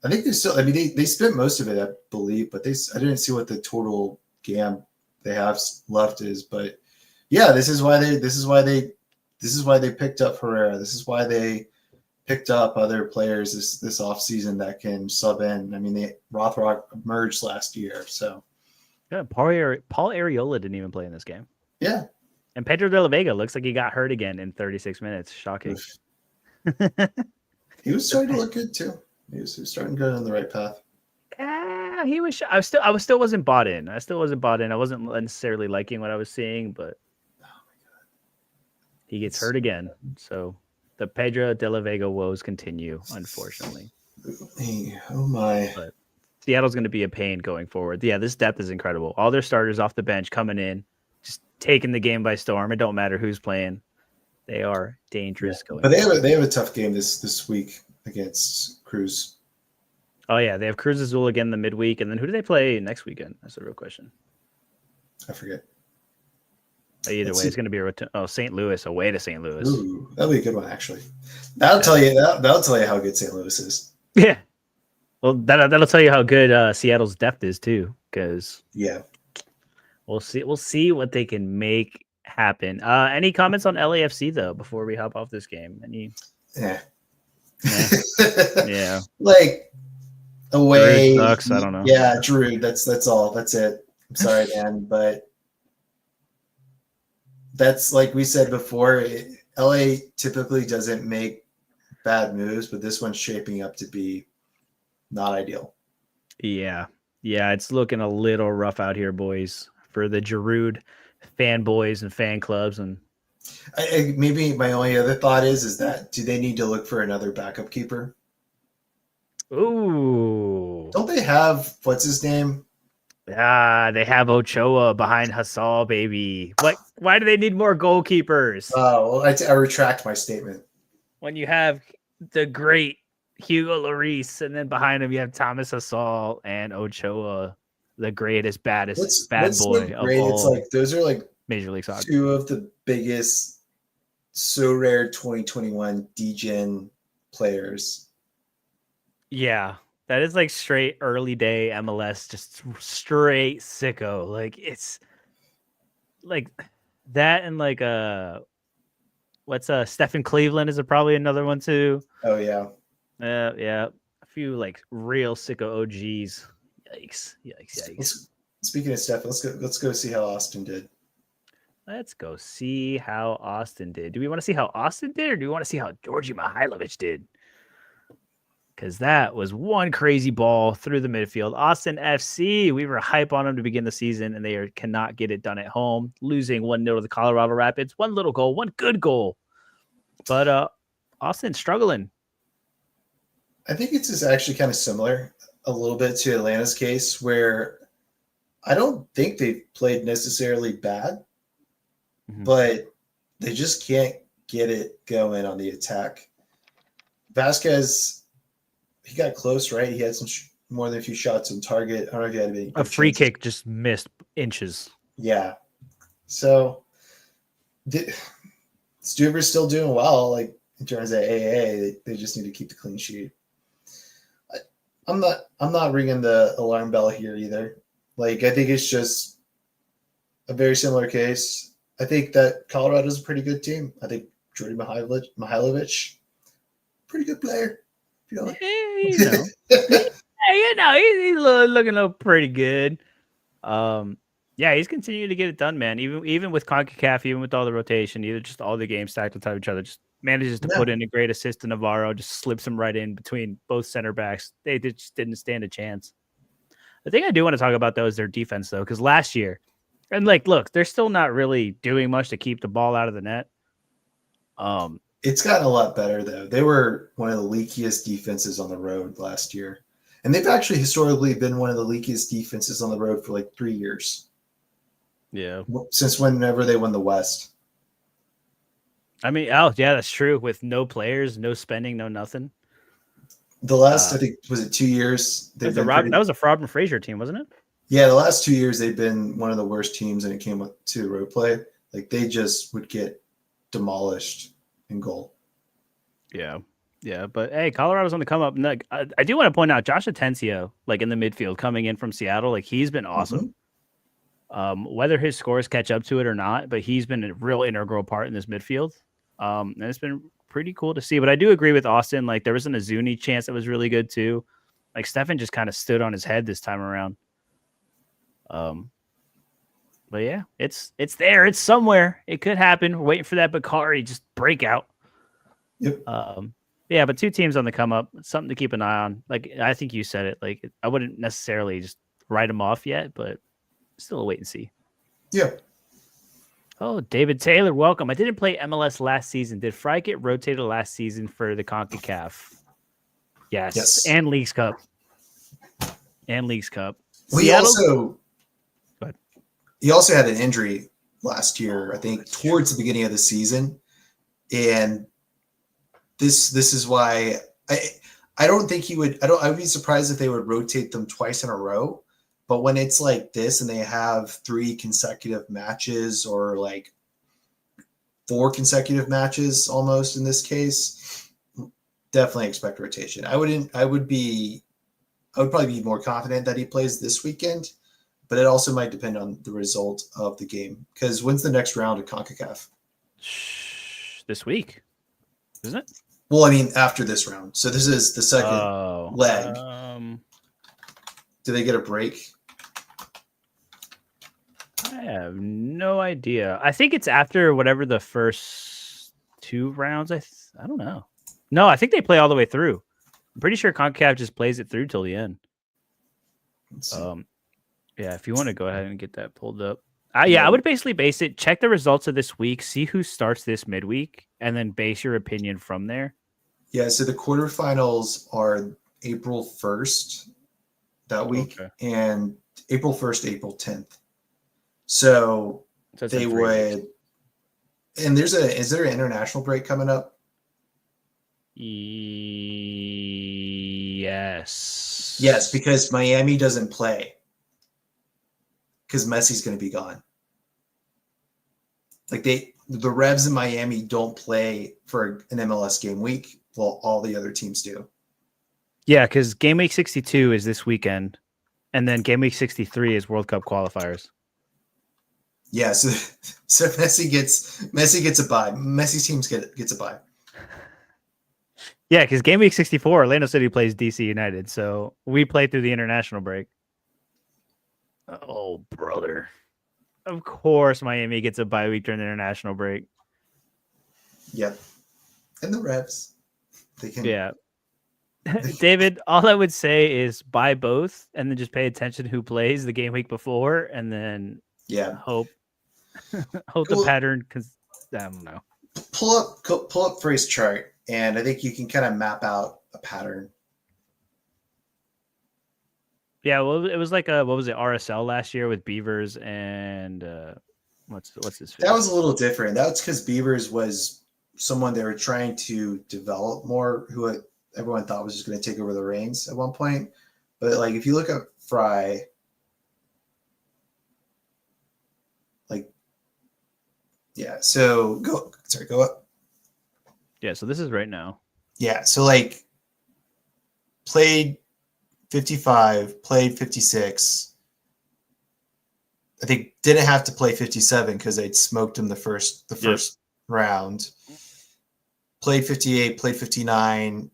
I think they spent most of it, I believe, but I didn't see what the total GAM they have left is. But yeah, this is why they picked up Herrera. This is why they picked up other players this offseason that can sub in. I mean, Rothrock merged last year, so yeah. Paul Areola didn't even play in this game. Yeah, and Pedro de la Vega looks like he got hurt again in 36 minutes. Shocking. He was starting to look good too. He was starting to go on the right path. He was. I still wasn't bought in. I still wasn't bought in. I wasn't necessarily liking what I was seeing, but he gets hurt again. So the Pedro de la Vega woes continue, unfortunately. Hey, oh my. But Seattle's going to be a pain going forward. Yeah, this depth is incredible. All their starters off the bench coming in, just taking the game by storm. It don't matter who's playing. They are dangerous going. But they have a tough game this week against Cruz. Oh yeah, they have Cruz Azul again the midweek, and then who do they play next weekend? That's the real question. I forget. Either way, it's going to be St. Louis away to St. Louis. Ooh, that'll be a good one actually. That'll tell you how good St. Louis is. Yeah. Well, that'll tell you how good Seattle's depth is too, because we'll see what they can make happen. Any comments on LAFC though before we hop off this game? Yeah. Yeah. Like away. Sucks, I don't know. Yeah, Drew. That's all. That's it. I'm sorry, man, but that's like we said before. LA typically doesn't make bad moves, but this one's shaping up to be not ideal. Yeah. It's looking a little rough out here, boys, for the Giroud fanboys and fan clubs. And maybe my only other thought is that do they need to look for another backup keeper? Ooh, don't they have what's his name? They have Ochoa behind Hassal, baby. What? Why do they need more goalkeepers? Oh, well, I retract my statement. When you have the great Hugo Lloris, and then behind him you have Thomas Hassal and Ochoa, the greatest, bad boy so of all. It's like those are like Major League Soccer. Two of the biggest Sorare 2021 DGen players. Yeah, that is like straight early day MLS, just straight sicko. Like it's like that, and like what's Stephen Cleveland is probably another one too. Oh yeah. Yeah, a few like real sicko OGs. Yikes. Speaking of Steph, let's go see how Austin did. Let's go see how Austin did. Do we want to see how Austin did, or do we want to see how Georgi Mihailovic did? Because that was one crazy ball through the midfield. Austin FC, we were hype on them to begin the season, and they cannot get it done at home, losing 1-0 to the Colorado Rapids. One little goal, one good goal. But Austin struggling. I think it's just actually kind of similar a little bit to Atlanta's case, where I don't think they've played necessarily bad, but they just can't get it going on the attack. Vasquez, he got close, right? He had some more than a few shots on target. I don't know if he had any. A free kick just missed inches. Yeah. So Stuber's still doing well, like in terms of AA. They just need to keep the clean sheet. I'm not ringing the alarm bell here either. Like I think it's just a very similar case. I think that Colorado's a pretty good team. I think Jordy Mihailovic, pretty good player. He's looking pretty good. Yeah, he's continuing to get it done, man. Even with CONCACAF, even with all the rotation, either just all the games stacked on top of each other, just manages to put in a great assist to Navarro, just slips him right in between both center backs. They just didn't stand a chance. The thing I do want to talk about, though, is their defense, though, because last year, and like, look, they're still not really doing much to keep the ball out of the net. It's gotten a lot better, though. They were one of the leakiest defenses on the road last year. And they've actually historically been one of the leakiest defenses on the road for like 3 years. Yeah. Since whenever they won the West. I mean, yeah, that's true. With no players, no spending, no nothing. The last, I think, was it 2 years? That was a Robin Fraser team, wasn't it? Yeah, the last 2 years they've been one of the worst teams, and it came to road play. Like they just would get demolished in goal. Yeah, but hey, Colorado's on the come up. I do want to point out Josh Atencio, like in the midfield, coming in from Seattle, like he's been awesome. Whether his scores catch up to it or not, but he's been a real integral part in this midfield. And it's been pretty cool to see. But I do agree with Austin. Like there was an Azuni chance that was really good too. Like Stefan just kind of stood on his head this time around. But yeah, it's there. It's somewhere. It could happen. We're waiting for that Bakari just breakout. Yep. Yeah, but 2 teams on the come up, something to keep an eye on. Like I think you said it. Like I wouldn't necessarily just write them off yet, but still a wait and see. Yeah. Oh, David Taylor, welcome. I didn't play MLS last season. Did Fry get rotated last season for the CONCACAF? Yes, Yes. and Leagues Cup. And Leagues Cup. We Seattle. also Go ahead. he also had an injury last year, I think, towards the beginning of the season, and this is why I don't think he would. I would be surprised if they would rotate them twice in a row. But when it's like this and they have 3 consecutive matches or like 4 consecutive matches almost in this case, definitely expect rotation. I would probably be more confident that he plays this weekend, but it also might depend on the result of the game. Because when's the next round of CONCACAF? This week, isn't it? Well, I mean, after this round. So this is the second leg. Do they get a break? I have no idea. I think it's after whatever the first 2 rounds. I don't know. No, I think they play all the way through. I'm pretty sure CONCACAF just plays it through till the end. Yeah, if you want to go ahead and get that pulled up. Yeah, I would basically base it, check the results of this week, see who starts this midweek, and then base your opinion from there. Yeah, so the quarterfinals are April 1st that week, and April 1st, April 10th. So they would, and is there an international break coming up? Yes. Yes, because Miami doesn't play because Messi's going to be gone. Like the Revs in Miami don't play for an MLS game week, while all the other teams do. Yeah, because Game Week 62 is this weekend, and then Game Week 63 is World Cup qualifiers. Yeah, so Messi gets a bye. Messi's teams gets a bye. Yeah, because Game Week 64, Orlando City plays DC United, so we play through the international break. Oh, brother. Of course, Miami gets a bye week during the international break. Yep. And the Revs. They can. Yeah. David, all I would say is buy both and then just pay attention to who plays the game week before and then hope the pattern, because I don't know. Pull up Frey's chart, and I think you can kind of map out a pattern. Yeah, well, it was like what was it, RSL last year with Beavers and what's his face? That was a little different. That was because Beavers was someone they were trying to develop more, who everyone thought was just going to take over the reins at one point. But like, if you look at Fry, like, yeah. So go up. Yeah. So this is right now. Yeah. So like, played 55, played 56. I think didn't have to play 57 because they'd smoked him the first round. Played 58, played 59,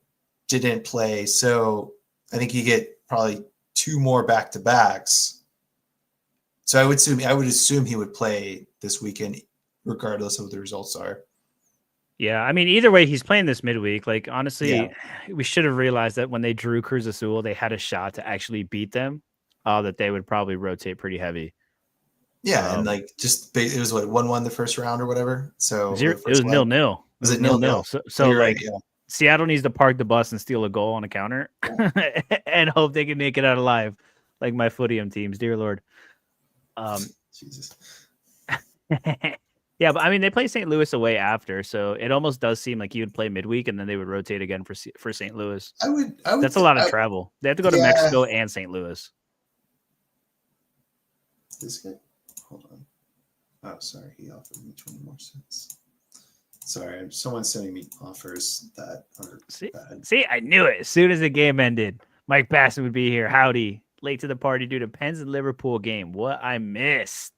didn't play. So I think you get probably 2 more back-to-backs. So I would assume he would play this weekend, regardless of what the results are. Yeah, I mean, either way, he's playing this midweek. Like, honestly, we should have realized that when they drew Cruz Azul, they had a shot to actually beat them, that they would probably rotate pretty heavy. Yeah, and like it was 1-1 the first round or whatever. So it was 0-0. Was it 0-0? So like, Seattle needs to park the bus and steal a goal on a counter and hope they can make it out alive, like my Footium teams. Dear Lord. Jesus. Yeah, but I mean, they play St. Louis away after, so it almost does seem like you would play midweek and then they would rotate again for St. Louis. I would. That's a lot of travel. They have to go to Mexico and St. Louis. This guy, hold on. Oh, sorry, he offered me 20 more cents. Sorry, someone's sending me offers that are bad. See, I knew it. As soon as the game ended, Mike Basson would be here. Howdy. Late to the party due to Pens and Liverpool game. What I missed.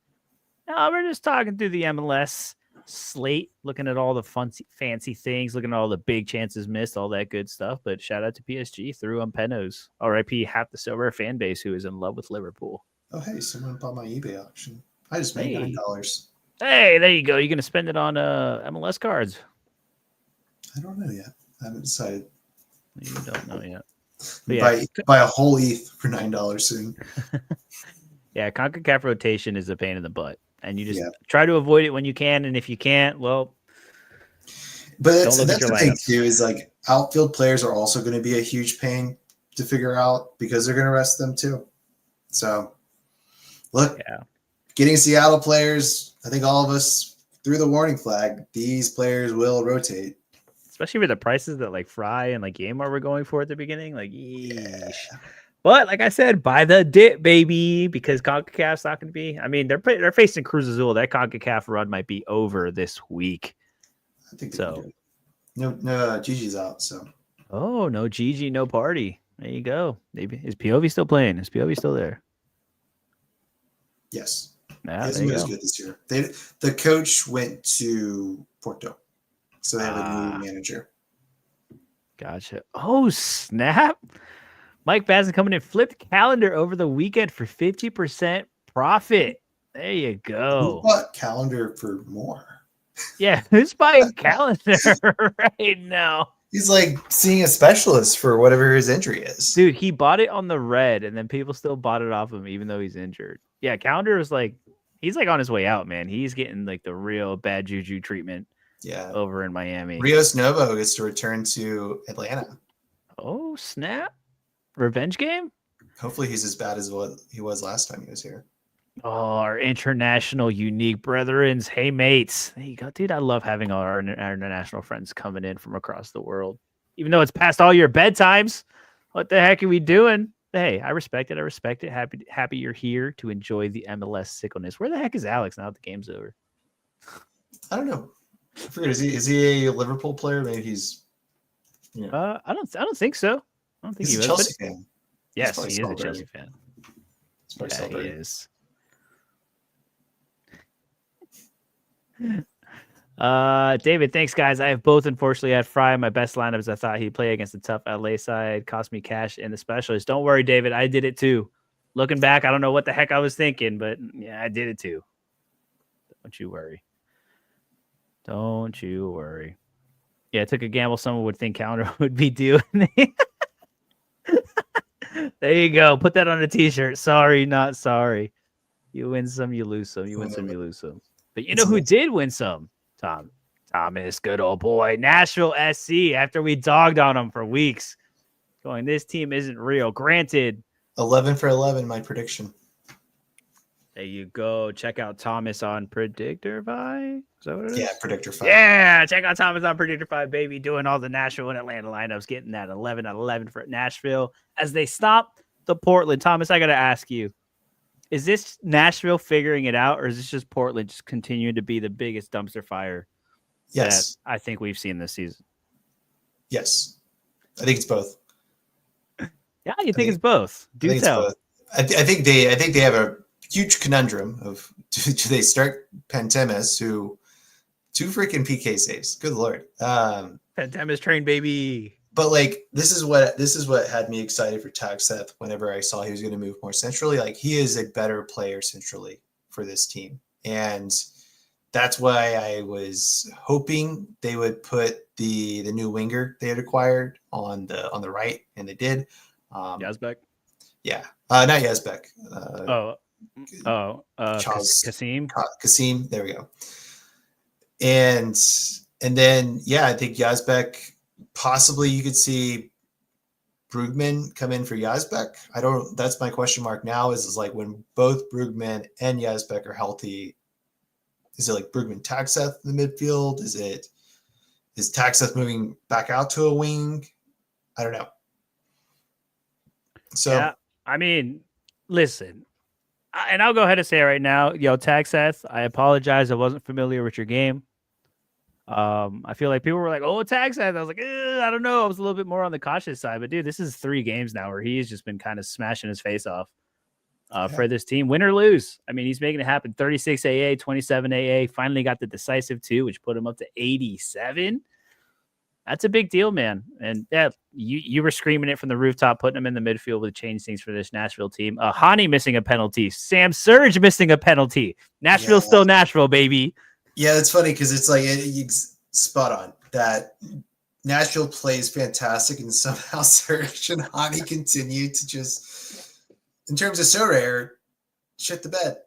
No, we're just talking through the MLS slate, looking at all the fancy things, looking at all the big chances missed, all that good stuff. But shout out to PSG through on Penos. RIP half the Sorare fan base who is in love with Liverpool. Oh, hey, someone bought my eBay auction. I just made $9. Hey, there you go. You're going to spend it on MLS cards. I don't know yet. I haven't decided. You don't know yet. But yeah, Buy a whole ETH for $9 soon. yeah, CONCACAF rotation is a pain in the butt, and you just Yeah. try to avoid it when you can, and if you can't, well, But don't look at that's your the thing lineups. too, is like outfield players are also going to be a huge pain to figure out because they're going to rest them too. So look, Yeah, getting Seattle players, I think all of us threw the warning flag. These players will rotate. especially with the prices that like Fry and like Yamar were going for at the beginning, like Yeah. yeesh. But like I said, buy the dip, baby, because CONCACAF's not going to be. I mean, they're facing Cruz Azul. That CONCACAF run might be over this week. I think they can do So, it. No, Gigi's out. So, oh no, Gigi, no party. There you go. Maybe is POV still playing? Is POV still there? yes, Yeah, he there hasn't you been as go. good this year. The coach went to Porto, so they have a new Ah, manager. gotcha. Oh snap! Mike Bazin coming in flipped calendar over the weekend for 50% profit. There you Who go. bought calendar for more? Yeah, who's buying calendar right now? He's like seeing a specialist for whatever his injury is. Dude, he bought it on the red, and then people still bought it off him, even though he's injured. Yeah, calendar is like he's like on his way out, man. He's getting like the real bad juju treatment Yeah. over in Miami. Rios Novo gets to return to Atlanta. Oh, snap. Revenge game? Hopefully he's as bad as what he was last time he was here. Oh, our international unique brethrens. Hey, mates. There you go. Dude, I love having all our international friends coming in from across the world. Even though it's past all your bedtimes. What the heck are we doing? Hey, I respect it. I respect it. Happy you're here to enjoy the MLS sickleness. Where the heck is Alex now that the game's over? I don't know. I forget. Is he a Liverpool player? Maybe he's. I don't think so. I don't think He's he a was. Chelsea fan. Yes, he is a Chelsea fan. Yeah, he is. David, thanks, guys. I have both unfortunately had Fry in my best lineups. I thought he'd play against the tough LA side, cost me cash in the specialist. Don't worry, David. I did it too. Looking back, I don't know what the heck I was thinking, but yeah, I did it too. Don't you worry. Don't you worry. Yeah, I took a gamble someone would think counter would be due. There you go. Put that on a t-shirt. Sorry, not sorry. You win some, you lose some. You win some, you lose some. But you know who did win some? Thomas, good old boy. Nashville SC, after we dogged on them for weeks. Going, this team isn't real. Granted. 11 for 11, my prediction. There you go. Check out Thomas on Predictor5. Is that what it is? Yeah, Predictor5. Yeah, check out Thomas on Predictor5, baby. Doing all the Nashville and Atlanta lineups, getting that 11 out of 11 for Nashville as they stop the Portland. Thomas, I got to ask you, is this Nashville figuring it out, or is this just Portland just continuing to be the biggest dumpster fire Yes. that I think we've seen this season? Yes. I think it's both. Yeah, you think it's both? Do tell. I think they have a huge conundrum of do they start Pantemis, who 2 freaking PK saves? Good Lord. Pantemis train, baby. But like this is what had me excited for Tagseth whenever I saw he was going to move more centrally. Like he is a better player centrally for this team, and that's why I was hoping they would put the new winger they had acquired on the right, and they did. Yazbek. Yeah, not Yazbek. Kasim. Kasim. There we go. And then I think Yazbek. Possibly you could see Brugman come in for Yazbek. That's my question mark now is like when both Brugman and Yazbek are healthy, is it like Brugman Tagseth in the midfield? Is Tagseth moving back out to a wing? I don't know. So, yeah, I mean, listen, and I'll go ahead and say it right now, Tagseth, I apologize. I wasn't familiar with your game. I feel like people were like, "Oh, Tagseth." I was like, I don't know. I was a little bit more on the cautious side, but dude, this is 3 games now where he's just been kind of smashing his face off for this team, win or lose. I mean, he's making it happen. 36 AA, 27 AA. Finally got the decisive 2, which put him up to 87. That's a big deal, man. And yeah, you were screaming it from the rooftop, putting him in the midfield would change things for this Nashville team. Hani missing a penalty, Sam Surge missing a penalty. Nashville's still Nashville, baby. Yeah, it's funny because it's like it's spot on that Nashville plays fantastic, and somehow Serge and Hani continue to just, in terms of Sorare, shit the bed.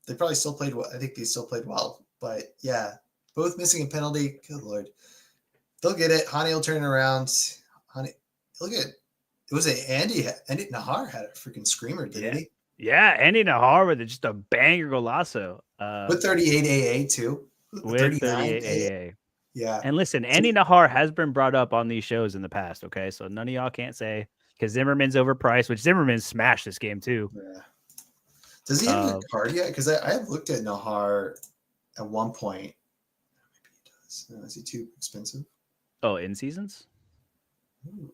They probably still played well. I think they still played well, but yeah, both missing a penalty. Good lord, they'll get it. Hani will turn it around. Hani, look at it. Was a Andy Nahar had a freaking screamer, didn't he? Yeah, Andy Nahar with just a banger golazo. With 38 AA too. With 39 38 AA. AA. Yeah. And listen, Andy Nahar has been brought up on these shows in the past, okay? So none of y'all can't say because Zimmerman's overpriced, which Zimmerman smashed this game too. Yeah. Does he have a card yet? Because I have looked at Nahar at one point. Maybe he does. No, is he too expensive? Oh, in seasons? Ooh,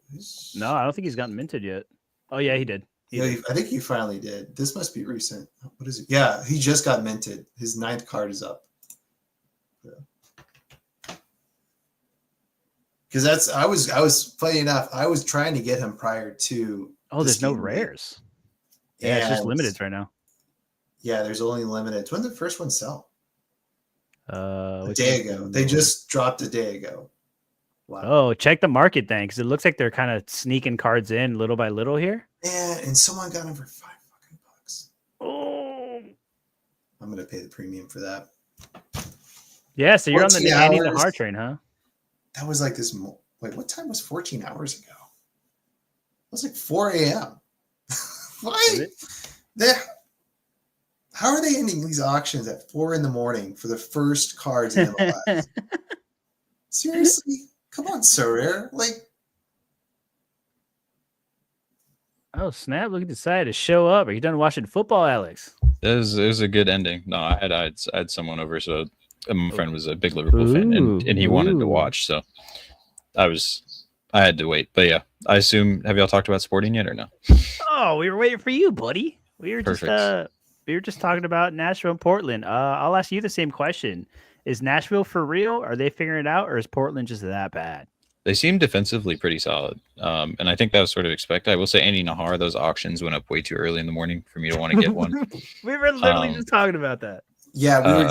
No, I don't think he's gotten minted yet. Oh, yeah, he did. I think he finally did. This must be recent. What is it? Yeah, he just got minted. His 9th card is up. Because I was funny enough, I was trying to get him prior to. Oh, there's no rares. Yeah, it's just limited right now. Yeah, there's only limited. When did the first one sell? A day ago. They just dropped a day ago. Wow. Oh, check the market then, because it looks like they're kind of sneaking cards in little by little here. Yeah, and someone got them for $5. Oh, I'm gonna pay the premium for that. Yeah, so you're on the Andy Nahar train, huh? That was like this. Wait, what time was 14 hours ago? It was like 4 a.m. Why? How are they ending these auctions at 4 a.m. for the first cards in MLS? Seriously? Come on, Sorare. Like, oh snap! Look at the side to show up. Are you done watching football, Alex? It was a good ending. No, I had someone over, so my friend was a big Liverpool fan, and he wanted to watch, so I had to wait. But yeah, I assume, have y'all talked about sporting yet or no? Oh, we were waiting for you, buddy. We were just talking about Nashville and Portland. I'll ask you the same question. Is Nashville for real? Are they figuring it out, or is Portland just that bad? They seem defensively pretty solid, and I think that was sort of expected. I will say, Andy Nahar, those auctions went up way too early in the morning for me to want to get one. We were literally just talking about that. Yeah, we were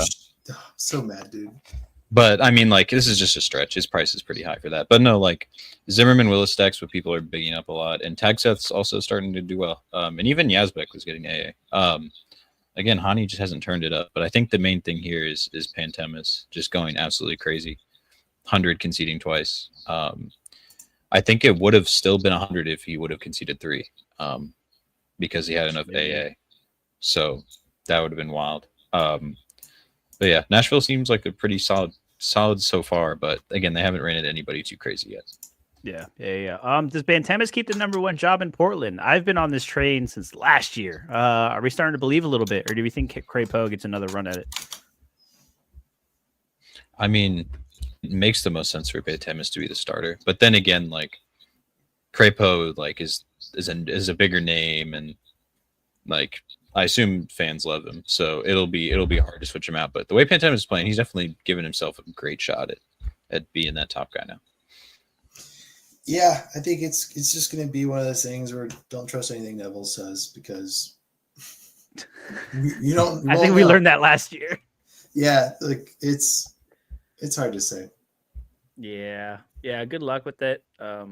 so mad, dude. But I mean, like, this is just a stretch. His price is pretty high for that. But no, like, Zimmerman Willis stacks, what people are bigging up a lot, and Tagseth's also starting to do well. And even Yazbek was getting AA. Again, Hani just hasn't turned it up. But I think the main thing here is Pantemis just going absolutely crazy. 100 conceding twice. I think it would have still been 100 if he would have conceded 3, because he had enough AA. So that would have been wild. But yeah, Nashville seems like a pretty solid so far. But again, they haven't ran into anybody too crazy yet. Yeah. Does Pantemis keep the #1 job in Portland? I've been on this train since last year. Are we starting to believe a little bit, or do we think Crépeau gets another run at it? I mean, it makes the most sense for Pantemis to be the starter, but then again, like, Crépeau like is a bigger name, and like, I assume fans love him, so it'll be hard to switch him out. But the way Pantemis is playing, he's definitely given himself a great shot at being that top guy now. Yeah, I think it's just going to be one of those things where don't trust anything Neville says, because you don't. I think we learned that last year. Yeah, like it's hard to say. Yeah. Good luck with it. I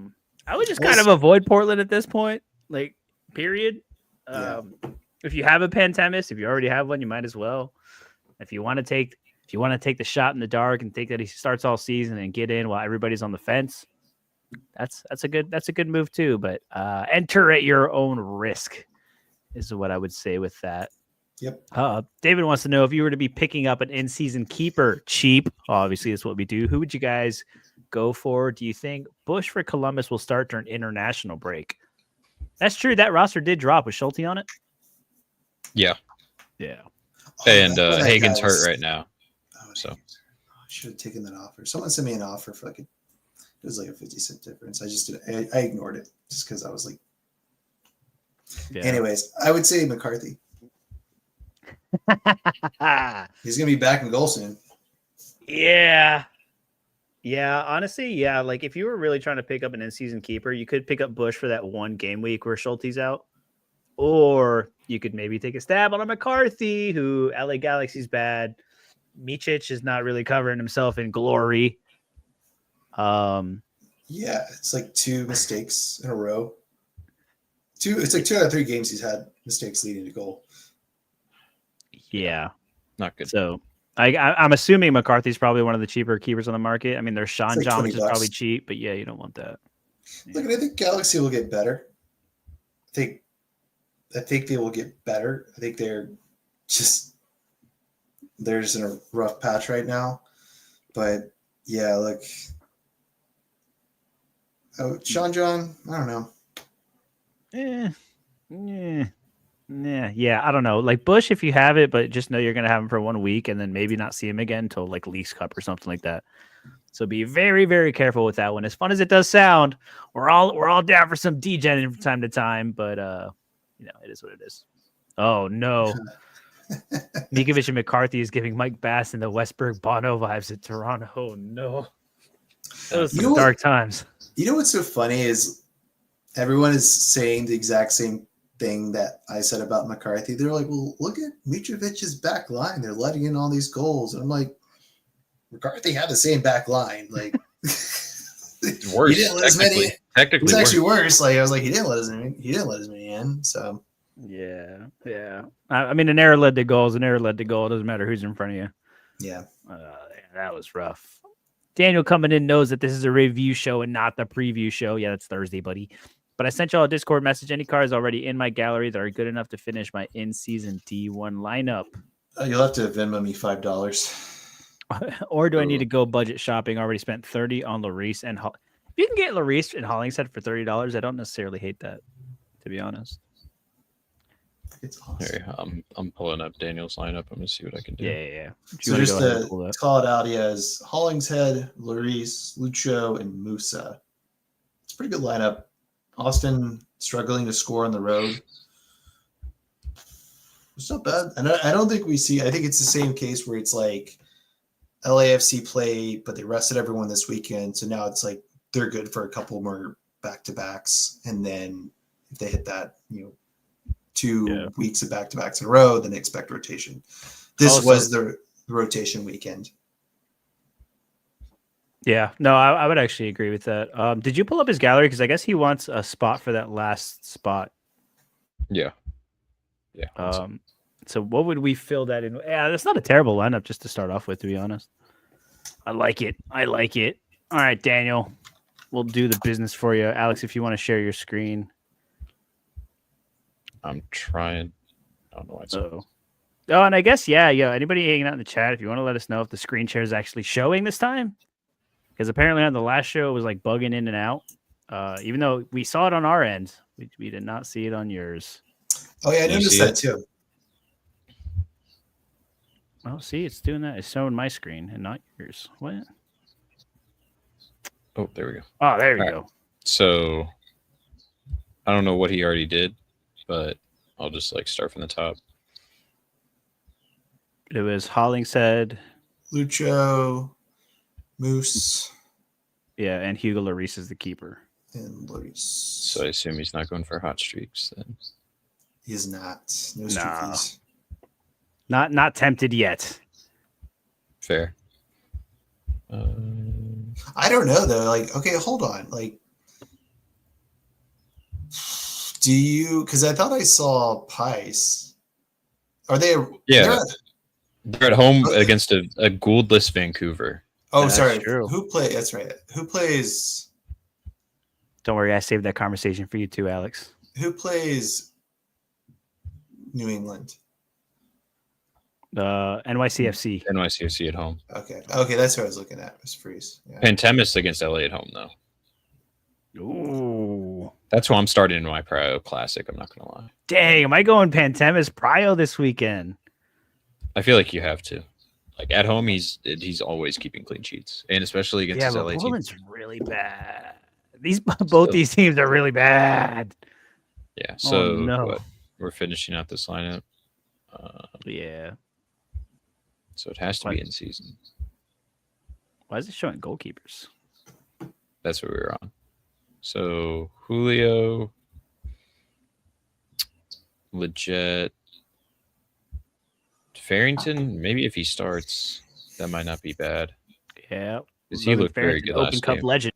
would just kind of avoid Portland at this point, like, period. If you have a Pantemis, if you already have one, you might as well. If you want to take the shot in the dark and think that he starts all season and get in while everybody's on the fence, that's a good move too. But enter at your own risk is what I would say with that. Yep. David wants to know, if you were to be picking up an in-season keeper cheap, obviously that's what we do, who would you guys go for? Do you think Bush for Columbus will start during international break? That's true. That roster did drop. Was Schulte on it? Yeah. Yeah. And Hagen's hurt right now. So I should have taken that offer. Someone sent me an offer for it was like a 50-cent difference. I just did. I ignored it just because I was like. Yeah. Anyways, I would say McCarthy. He's gonna be back in goal soon. Yeah, honestly, yeah. Like, if you were really trying to pick up an in-season keeper, you could pick up Bush for that one game week where Schulte's out, or you could maybe take a stab on a McCarthy, who LA Galaxy's bad. Micic is not really covering himself in glory. Yeah, it's like 2 mistakes in a row. It's like 2 out of 3 games he's had mistakes leading to goal. Yeah. Not good. So I'm assuming McCarthy's probably one of the cheaper keepers on the market. I mean, there's Sean like John, which is $20. probably cheap, but yeah, you don't want that. Look, I think Galaxy will get better. I think they will get better. I think they're just in a rough patch right now. But yeah, look. Oh, Sean John, I don't know. Yeah, I don't know. Like Bush, if you have it, but just know you're gonna have him for 1 week and then maybe not see him again until like Leafs Cup or something like that. So be very, very careful with that one. As fun as it does sound, we're all down for some degen from time to time, but it is what it is. Oh no. Mikovic and McCarthy is giving Mike Bass and the Westberg Bono vibes at Toronto. Oh no. Those are dark times. You know what's so funny is everyone is saying the exact same thing that I said about McCarthy. They're like, well, look at Mitrovic's back line. They're letting in all these goals. And I'm like, McCarthy had the same back line. Like, it's worse. He didn't let as many. Technically, it was actually worse. Like, I was like, he didn't let as many in. So, yeah. I mean, an error led to goals. An error led to goal. It doesn't matter who's in front of you. Yeah. That was rough. Daniel coming in knows that this is a review show and not the preview show. Yeah, that's Thursday, buddy. But I sent y'all a Discord message. Any cards already in my gallery that are good enough to finish my in-season D1 lineup? You'll have to Venmo me $5. Or do I need to go budget shopping? Already spent $30 on Larice and if you can get Larice and Hollingshead for $30, I don't necessarily hate that, to be honest. It's awesome. Here, I'm pulling up Daniel's lineup. I'm gonna see what I can do. Yeah. So just to call it out, he has Hollingshead, Larice, Lucho, and Musa. It's a pretty good lineup. Austin struggling to score on the road. It's not bad. And I don't think I think it's the same case where it's like LAFC play, but they rested everyone this weekend. So now it's like they're good for a couple more back-to-backs. And then if they hit that, 2 weeks of back-to-backs in a row, then they expect rotation. This was the rotation weekend. Yeah, no, I would actually agree with that. Did you pull up his gallery? Because I guess he wants a spot for that last spot. Yeah. So what would we fill that in? Yeah, that's not a terrible lineup just to start off with, to be honest. I like it. All right, Daniel, we'll do the business for you. Alex, if you want to share your screen. I'm trying. I don't know why it's Oh, and I guess, anybody hanging out in the chat, if you want to let us know if the screen share is actually showing this time. Because apparently on the last show, it was like bugging in and out. Even though we saw it on our end, we did not see it on yours. Oh, yeah, I noticed that too. Oh, see, it's doing that. It's showing my screen and not yours. What? Oh, there we go. Oh, there we go. So I don't know what he already did, but I'll just start from the top. It was Hollingshead, Lucho, Moose. Yeah, and Hugo Lloris is the keeper. And Lloris. So I assume he's not going for hot streaks then. He is not. No streakies. Not tempted yet. Fair. I don't know though. Okay, hold on. Do you? Because I thought I saw Pice. Are they? Yeah, they're at home against a Gouldless Vancouver. Oh, sorry. True. Who play? That's right. Who plays? Don't worry, I saved that conversation for you too, Alex. Who plays New England? NYCFC. NYCFC at home. Okay, that's what I was looking at. It was Freeze. Yeah. Pantemis against LA at home, though. Ooh. That's why I'm starting in my Prio Classic. I'm not going to lie. Dang, am I going Pantemis Prio this weekend? I feel like you have to. At home, he's always keeping clean sheets, and especially against his LA team. Portland's really bad. Both these teams are really bad. Yeah. So we're finishing out this lineup. Yeah. So it has to be in season. Why is it showing goalkeepers? That's what we were on. So Julio, Legit, Farrington. Maybe if he starts, that might not be bad. Yeah. because he looked very good Open last Cup game. legend.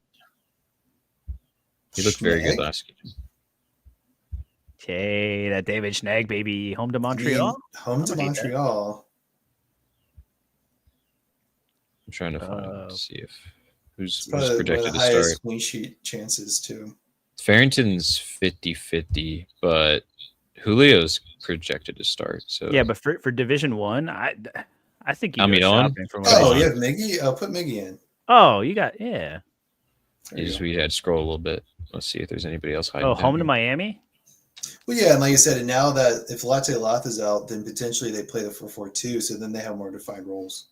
He looked very good Schnag? last game. Okay, that David Schnag, baby. Home to I Montreal. mean, home I to don't hate that. Montreal. I'm trying to find to see if It's who's one of the projected to highest start. clean sheet chances too. Farrington's 50-50, but Julio's projected to start. So Yeah, but for Division One, I think you go Almiron? shopping for what Come I Oh, on. see. you have Miggy? I'll put Miggy in. Oh, you got yeah. There you go. we had to scroll a little bit. Let's see if there's anybody else hiding. Oh, down home to here. Miami. Well, yeah, and like I said, and now that if Latte Lath is out, then potentially they play the 4-4-2, so then they have more defined roles.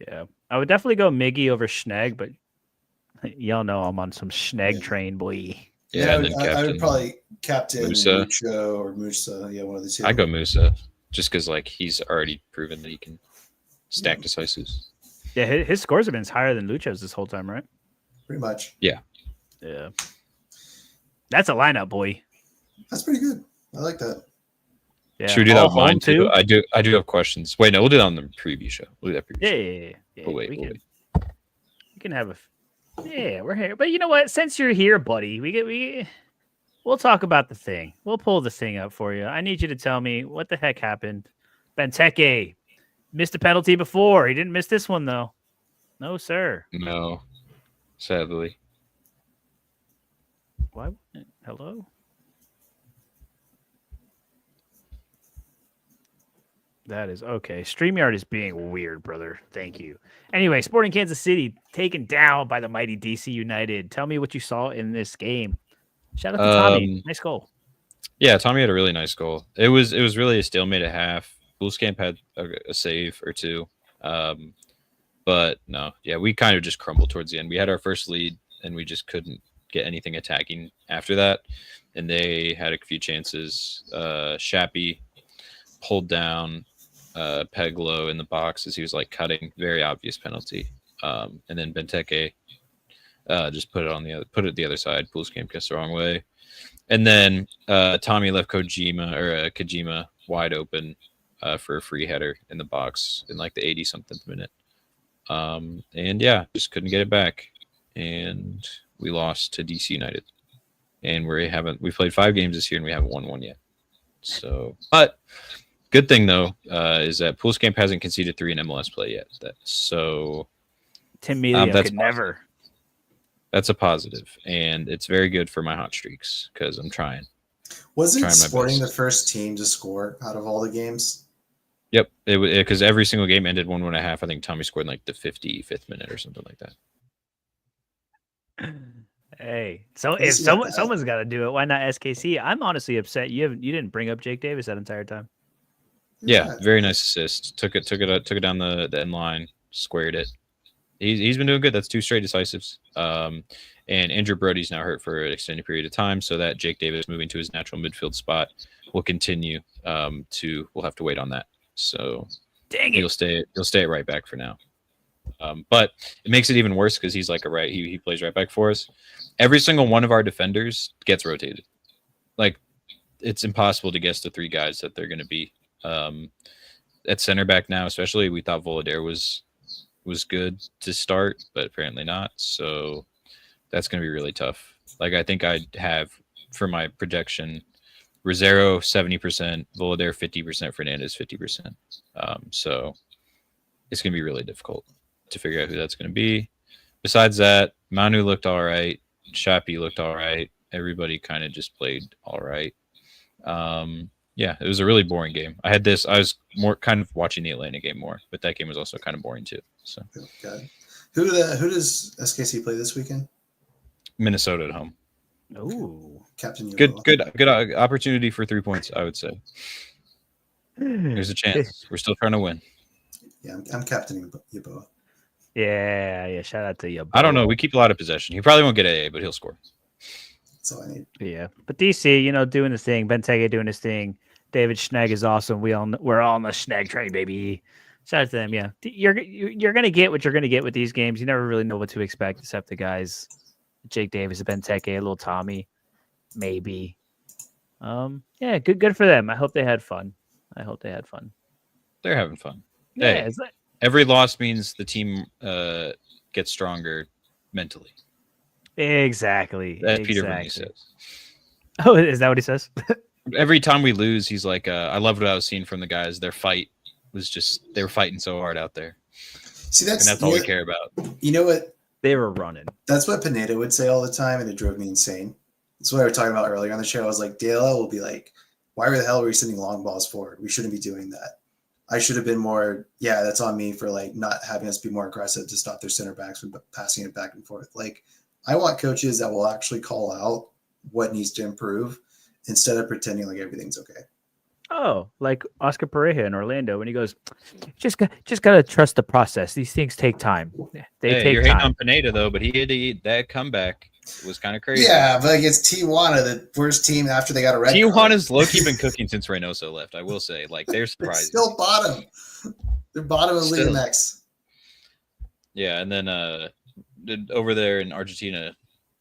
Yeah, I would definitely go Miggy over Schnag, but y'all know I'm on some Schnag Yeah. train, boy. Yeah, and I then would, I captain. would probably captain Musa. Mucho or Musa. Yeah, one of the two. I go Musa just because like he's already proven that he can stack decisives. Yeah, his scores have been higher than Lucho's this whole time, right? Pretty much. Yeah, that's a lineup, boy. That's pretty good. I like that. Yeah, Should we do that all with mine home too? I do have questions. Wait, no, we'll do that on the preview show. We'll do that preview Yeah, show. yeah. We'll wait. We can have yeah, we're here. But you know what? Since you're here, buddy, we'll talk about the thing. We'll pull the thing up for you. I need you to tell me what the heck happened. Benteke missed a penalty before. He didn't miss this one though. No, sir. No, sadly. Why? Hello? That is okay. StreamYard is being weird, brother. Thank you. Anyway, Sporting Kansas City taken down by the mighty DC United. Tell me what you saw in this game. Shout out to Tommy. Nice goal. Yeah, Tommy had a really nice goal. It was really a stalemate at half. Bullscamp had a save or two. But no, yeah, we kind of just crumbled towards the end. We had our first lead and we just couldn't get anything attacking after that. And they had a few chances. Shappy pulled down Peg low in the box as he was like cutting, very obvious penalty. And then Benteke just put it the other side. Bullscamp gets the wrong way. And then Tommy left Kojima wide open for a free header in the box in like the 80-something minute. And yeah, just couldn't get it back. And we lost to DC United. And we played 5 games this year and we haven't won one yet. So, but good thing though is that Poolscamp hasn't conceded 3 in MLS play yet. Tim Melia that's could never. That's a positive, and it's very good for my hot streaks because I'm trying. Wasn't Sporting the first team to score out of all the games? Yep, because every single game ended 1-1.5. I think Tommy scored in like the 55th minute or something like that. Hey, so if someone's got to do it, why not SKC? I'm honestly upset you didn't bring up Jake Davis that entire time. Yeah, very nice assist. Took it down the end line, squared it. He's been doing good. That's 2 straight decisives. And Andrew Brody's now hurt for an extended period of time, so that Jake Davis moving to his natural midfield spot will continue. We'll have to wait on that. So dang it, he'll stay at right back for now. But it makes it even worse because he's like he plays right back for us. Every single one of our defenders gets rotated. Like it's impossible to guess the 3 guys that they're going to be. At center back now, especially, we thought Volader was good to start, but apparently not. So that's going to be really tough. Like I think I'd have for my projection, Rosero 70%, Volader 50%, Fernandez 50%. So it's going to be really difficult to figure out who that's going to be. Besides that, Manu looked all right. Shappy looked all right. Everybody kind of just played all right. Yeah, it was a really boring game. I was more kind of watching the Atlanta game more, but that game was also kind of boring too. So, okay. Who does SKC play this weekend? Minnesota at home. Oh, Captain. Good opportunity for 3 points, I would say. There's a chance. We're still trying to win. Yeah, I'm captaining Yeboah. Yeah. Shout out to Yeboah. I don't know. We keep a lot of possession. He probably won't get AA, but he'll score. That's all I need. Yeah, but DC, doing his thing. Benteke doing his thing. David Schnag is awesome. We're all on the Schnag train, baby. Shout out to them. Yeah, you're gonna get what you're gonna get with these games. You never really know what to expect, except the guys, Jake Davis, Benteke, a little Tommy, maybe. Yeah, good for them. I hope they had fun. They're having fun. Yeah, Hey, every loss means the team get stronger mentally. Exactly. As Peter Vernier says. Oh, is that what he says? Every time we lose, he's like, I loved what I was seeing from the guys. Their fight was just, they were fighting so hard out there. See, And that's all we care about. You know what? They were running. That's what Pineda would say all the time, and it drove me insane. That's what I was talking about earlier on the show. I was like, DLL will be like, why the hell are we sending long balls forward? We shouldn't be doing that. I should have been more, yeah, that's on me for like not having us be more aggressive to stop their center backs from passing it back and forth. Like, I want coaches that will actually call out what needs to improve instead of pretending like everything's okay. Oh, like Oscar Pareja in Orlando when he goes, just gotta trust the process. These things take time. They take you're time. hating on Pineda though, but he had to eat that comeback. It was kind of crazy. Yeah, but against Tijuana, the worst team after they got a red card. Tijuana's low-key been cooking since Reynoso left. I will say, like, they're surprising. Still bottom. They're bottom of Liga MX. Yeah, and then over there in Argentina,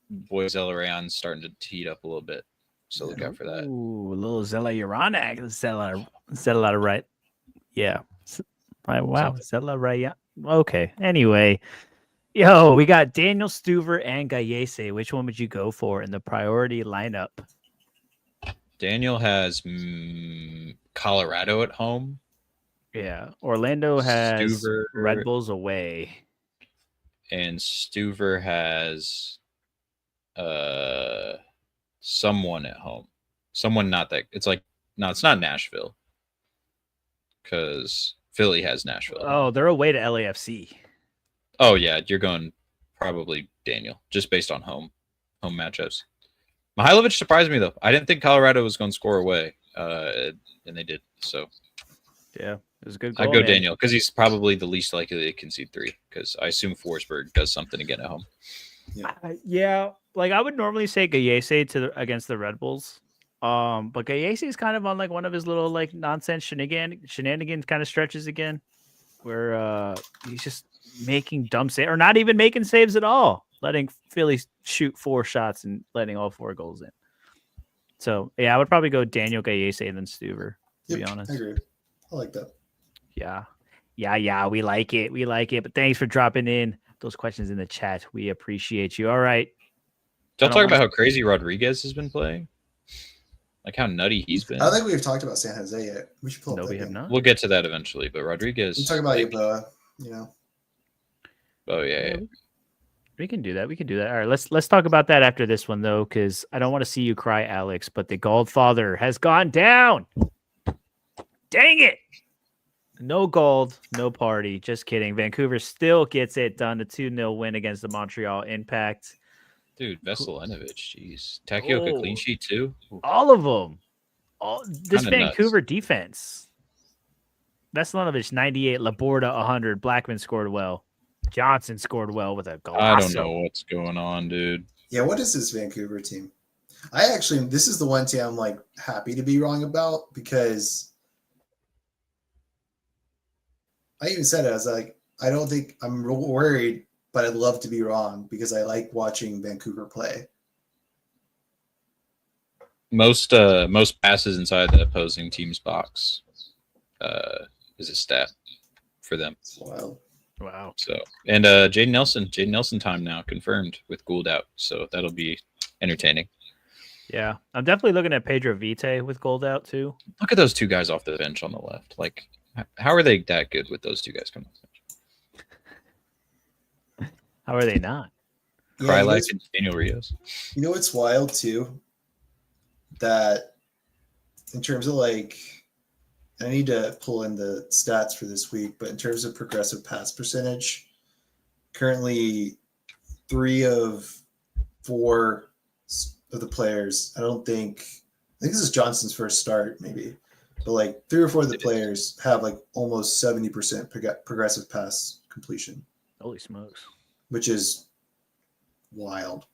Boy Zelarayan's starting to heat up a little bit. So look out for that. Ooh, a little Zella Uranek. Zella right. Yeah. Wow. Zella right. Yeah. Okay. Anyway. Yo, we got Daniel Stuver and Gallese. Which one would you go for in the priority lineup? Daniel has Colorado at home. Yeah. Orlando has Stuver, Red Bulls away. And Stuver has someone at home. Someone not that. It's like, no, it's not Nashville. Because Philly has Nashville. Oh, they're away to LAFC. Oh, yeah, you're going probably Daniel, just based on home matchups. Mihailovic surprised me, though. I didn't think Colorado was going to score away, and they did. So, yeah, it was a good goal. I'd go Daniel, because he's probably the least likely to concede 3, because I assume Forsberg does something again at home. Yeah, like I would normally say Gallese against the Red Bulls. But Gallese is kind of on like one of his little like nonsense shenanigans kind of stretches again, where he's just making dumb saves or not even making saves at all, letting Philly shoot 4 shots and letting all 4 goals in. So yeah, I would probably go Daniel Gallese and then Stuver, to be honest. I agree. I like that. Yeah, we like it. But thanks for dropping in those questions in the chat. We appreciate you. All right. Don't talk about how crazy Rodriguez has been playing. Like how nutty he's been. I don't think we've talked about San Jose yet. We should pull up. No, that we have game. not. We'll get to that eventually, but Rodriguez. We'll talk about Yeboah, you know. Oh yeah. We can do that. All right, let's talk about that after this one though, because I don't want to see you cry, Alex. But the Goldfather has gone down. Dang it! No gold, no party. Just kidding. Vancouver still gets it done. A 2-0 win against the Montreal Impact. Dude, Veselinovic, jeez. Takioka clean sheet too. All of them. This Kinda Vancouver defense. Veselinovic 98, Laborda 100. Blackman scored well. Johnson scored well with a goal. I don't know what's going on, dude. Yeah, what is this Vancouver team? This is the one team I'm like happy to be wrong about, because I even said it. I was like, I don't think I'm worried, but I'd love to be wrong because I like watching Vancouver play. Most passes inside the opposing team's box is a stat for them. It's wild. Wow. So, and Jaden Nelson time now confirmed with Gould out, so that'll be entertaining. Yeah, I'm definitely looking at Pedro Vite with gold out too. Look at those 2 guys off the bench on the left. Like, how are they that good with those 2 guys coming off the bench? How are they not? Krylak and Daniel Rios. You know what's wild too? That in terms of like, I need to pull in the stats for this week, but in terms of progressive pass percentage, currently 3 of 4 of the players, I think this is Johnson's first start maybe, but like 3 or 4 of the players have like almost 70% progressive pass completion. Holy smokes. Which is wild.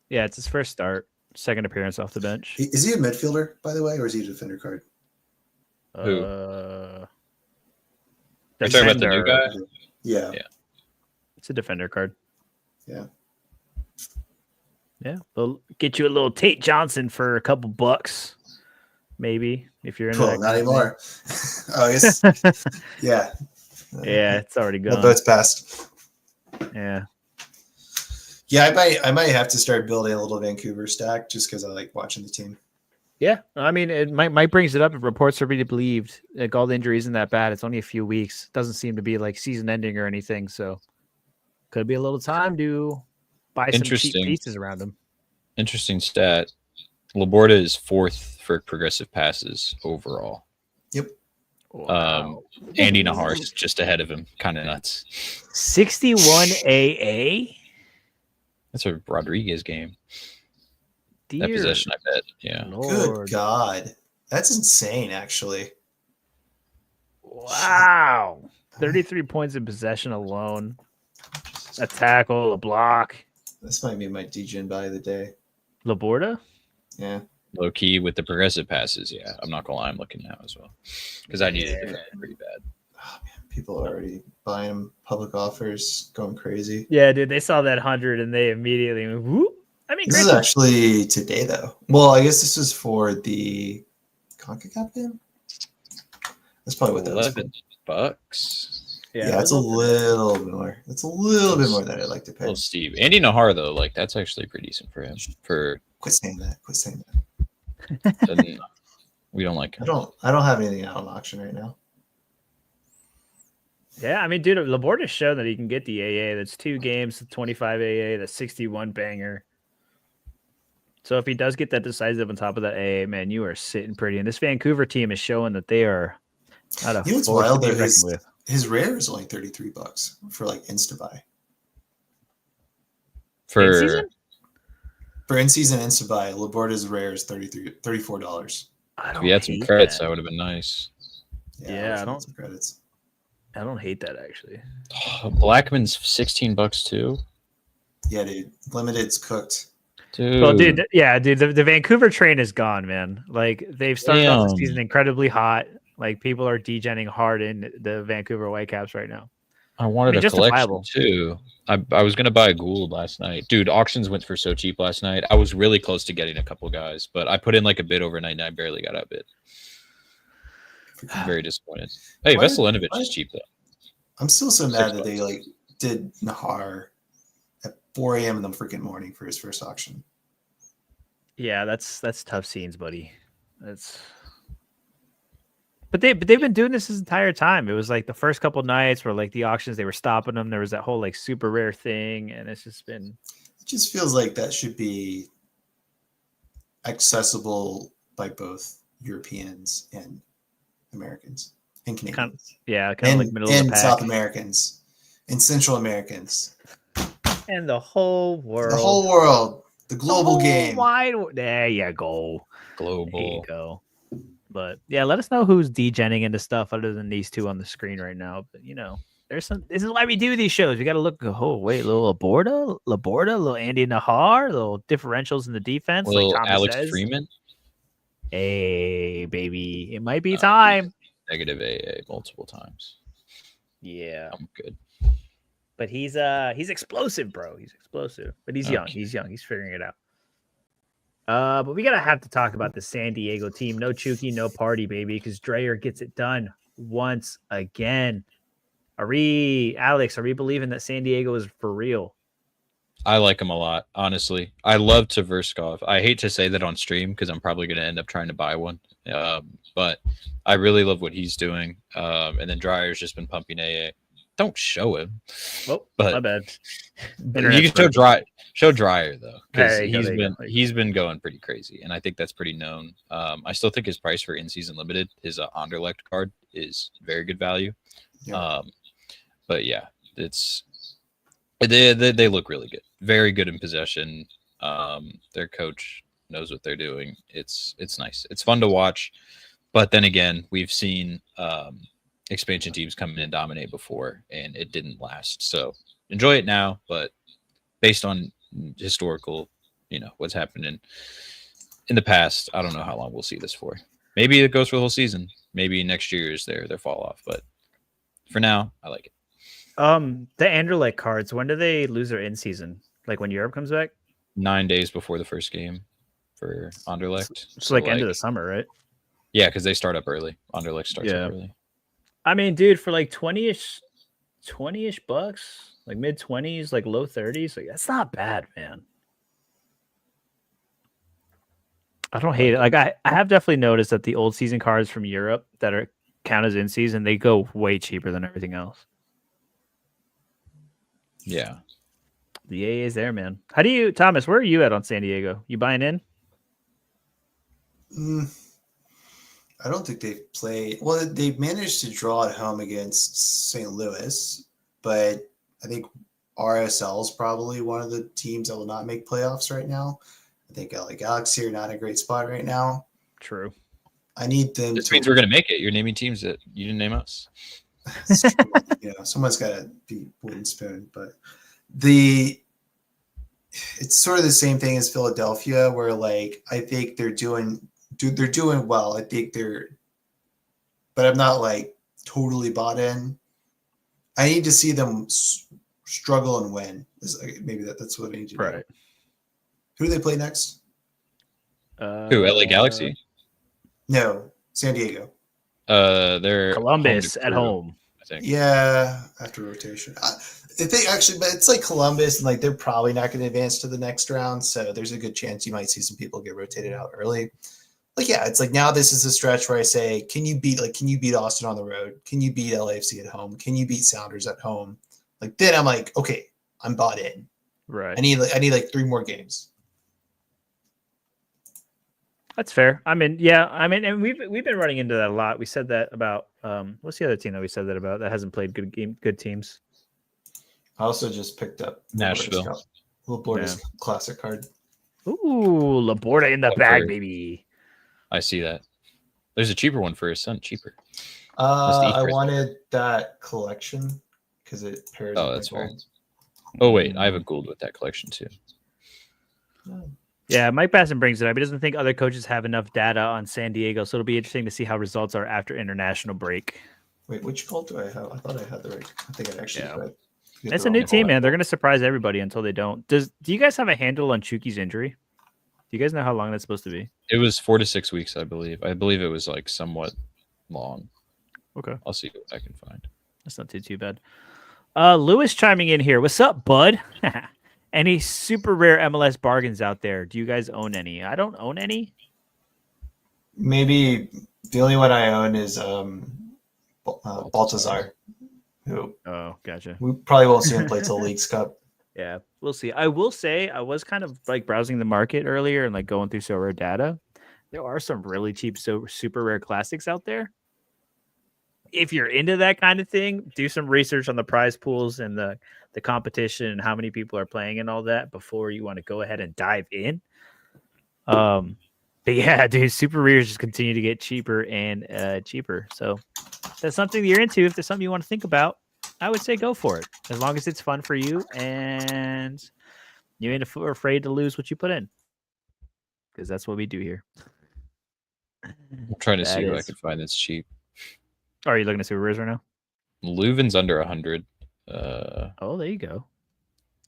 Yeah, it's his first start, second appearance off the bench. Is he a midfielder, by the way, or is he a defender card? Who? You're talking about the new guy? Yeah. It's a defender card. Yeah. Yeah. They'll get you a little Tate Johnson for a couple bucks, maybe, if you're into that. Not anymore. Oh, I guess. Yeah. Yeah, it's already gone. Well, it's passed. Yeah. Yeah, I might have to start building a little Vancouver stack just because I like watching the team. Yeah. I mean, it Mike brings it up. If reports are to be believed, like all the injury isn't that bad. It's only a few weeks. Doesn't seem to be like season ending or anything. So could be a little time to buy some cheap pieces around him. Interesting stat. Laborda is 4th for progressive passes overall. Yep. Wow. Andy Nahar is just ahead of him. Kind of nuts. 61 AA? That's a Rodriguez game. Dear that possession, I bet. Yeah. Lord. Good God. That's insane, actually. Wow. 33 points in possession alone. A tackle, a block. This might be my DGen buy of the day. Laborda? Yeah. Low key with the progressive passes. Yeah. I'm not going to lie. I'm looking now as well. Because I needed it pretty bad. Oh, man. People are already buying them. Public offers going crazy. Yeah, dude. They saw that 100 and they immediately went, whoop. I mean, this is actually today, though. Well, I guess this was for the CONCACAF game. That's probably what that was for. $11. Yeah, it's a little bit more. It's a little bit more than I'd like to pay. Well, Steve, Andy Nahar though, like that's actually pretty decent for him. Quit saying that. Quit saying that. We don't like him. I don't have anything out on auction right now. Yeah, I mean, dude, Laborda showed that he can get the AA. That's 2 games, 25 AA, that's 61 banger. So if he does get that decisive on top of that AA, man, you are sitting pretty. And this Vancouver team is showing that they are not a what's wild though? His rare is only $33 for like insta buy. For in-season insta buy, Laborda's rare is $34. If we had some credits, that would have been nice. Yeah, I don't. Some credits. I don't hate that actually. Blackman's $16 too. Yeah, dude. Limited's cooked. Dude. Well, dude, yeah, dude, the Vancouver train is gone, man. Like they've started off the season incredibly hot. Like people are degenning hard in the Vancouver Whitecaps right now. I wanted a collection too. I was gonna buy a Gould last night, dude. Auctions went for so cheap last night. I was really close to getting a couple guys, but I put in like a bid overnight and I barely got outbid. I'm very disappointed. Hey, Veselinovic is cheap though. I'm still so mad that they like did Nahar at 4 a.m. in the freaking morning for his first auction. Yeah, that's tough scenes, buddy. But they've been doing this entire time. It was like the first couple nights where like the auctions, they were stopping them. There was that whole like super rare thing, and it's just been. It just feels like that should be accessible by both Europeans and Americans and Canadians. Kind of like middle of the pack. South Americans and Central Americans and the whole world. The whole world. The global game. There you go. Global. There you go. But yeah, let us know who's degenning into stuff other than these two on the screen right now. But you know, there's some. This is why we do these shows. We got to look. Oh wait, little Laborda, little Andy Nahar, little differentials in the defense. Little like Thomas Alex says. Freeman. Hey, baby, it might be time. Negative AA multiple times. Yeah, I'm good. But he's explosive, bro. He's explosive. But he's young. He's young. He's figuring it out. But we have to talk about the San Diego team. No Chucky, no party, baby, because Dreyer gets it done once again. Alex, are we believing that San Diego is for real? I like him a lot, honestly. I love Tverskov. I hate to say that on stream because I'm probably going to end up trying to buy one. But I really love what he's doing. And then Dreyer's just been pumping AA. Don't show him. Oh, but my bad. You can show Dreyer though, because hey, he's been going pretty crazy, and I think that's pretty known. I still think his price for in-season limited, his Anderlecht card, is very good value. Yeah. But yeah, they look really good, very good in possession. Their coach knows what they're doing. It's nice. It's fun to watch, but then again, we've seen expansion teams come in and dominate before, and it didn't last. So enjoy it now, but based on historical, what's happened in the past, I don't know how long we'll see this for. Maybe it goes for the whole season. Maybe next year is their fall off, but for now, I like it. The Anderlecht cards, when do they lose their in season? Like when Europe comes back? 9 days before the first game for Anderlecht. So like end of the summer, right? Yeah, because they start up early. Anderlecht starts up early. I mean, dude, for like 20-ish 20-ish bucks, like mid-20s, like low 30s. Like that's not bad, man. I don't hate it. Like I have definitely noticed that the old season cards from Europe that are count as in season, they go way cheaper than everything else. Yeah. The AA is there, man. How do you, Thomas? Where are you at on San Diego? You buying in? I don't think they've played. Well, they managed to draw at home against St. Louis, but I think RSL is probably one of the teams that will not make playoffs right now. I think LA Galaxy are not in a great spot right now. True. I need them. This means we're going to make it. You're naming teams that you didn't name us. Someone's got to be wooden spoon, but it's sort of the same thing as Philadelphia, where like I think they're doing well. I think but I'm not like totally bought in. I need to see them struggle and win. Maybe that's what I need to do. Right. Who do they play next? Who? LA Galaxy? No, San Diego. They're Columbus at home. I think. Yeah, after rotation. I think actually, but it's like Columbus, and like they're probably not going to advance to the next round. So there's a good chance you might see some people get rotated out early. Like, yeah, it's like now this is a stretch where I say, can you beat Austin on the road? Can you beat LAFC at home? Can you beat Sounders at home? Like then I'm like, okay, I'm bought in. Right. I need like 3 more games. That's fair. I mean, and we've been running into that a lot. We said that about what's the other team that we said that about that hasn't played good teams? I also just picked up Nashville. Laporta's classic card. Ooh, Laporta in the bag, baby. I see that. There's a cheaper one for his son. Cheaper. I wanted that collection because it pairs. Oh, that's right. Oh wait, I have a Gould with that collection too. Yeah, Mike Basson brings it up. He doesn't think other coaches have enough data on San Diego, so it'll be interesting to see how results are after international break. Wait, which call do I have? I thought I had the right. I think I actually. Yeah. It's a new team, man. They're going to surprise everybody until they don't. Do you guys have a handle on Chuki's injury? Do you guys know how long that's supposed to be? It was 4 to 6 weeks, I believe. I believe it was like somewhat long. Okay. I'll see what I can find. That's not too bad. Lewis chiming in here. What's up, bud? Any super rare MLS bargains out there? Do you guys own any? I don't own any. Maybe the only one I own is Baltazar. Oh, gotcha. We probably won't see him play till Leagues Cup. Yeah, we'll see. I will say I was kind of like browsing the market earlier and like going through Sorare data. There are some really cheap super rare classics out there. If you're into that kind of thing, do some research on the prize pools and the competition and how many people are playing and all that before you want to go ahead and dive in. But yeah, dude, super rares just continue to get cheaper and cheaper. So if that's something that you're into. If there's something you want to think about, I would say go for it. As long as it's fun for you and you ain't afraid to lose what you put in. Because that's what we do here. I'm trying to see who I can find that's cheap. Oh, are you looking at super rares right now? Leuven's under 100. Oh, there you go.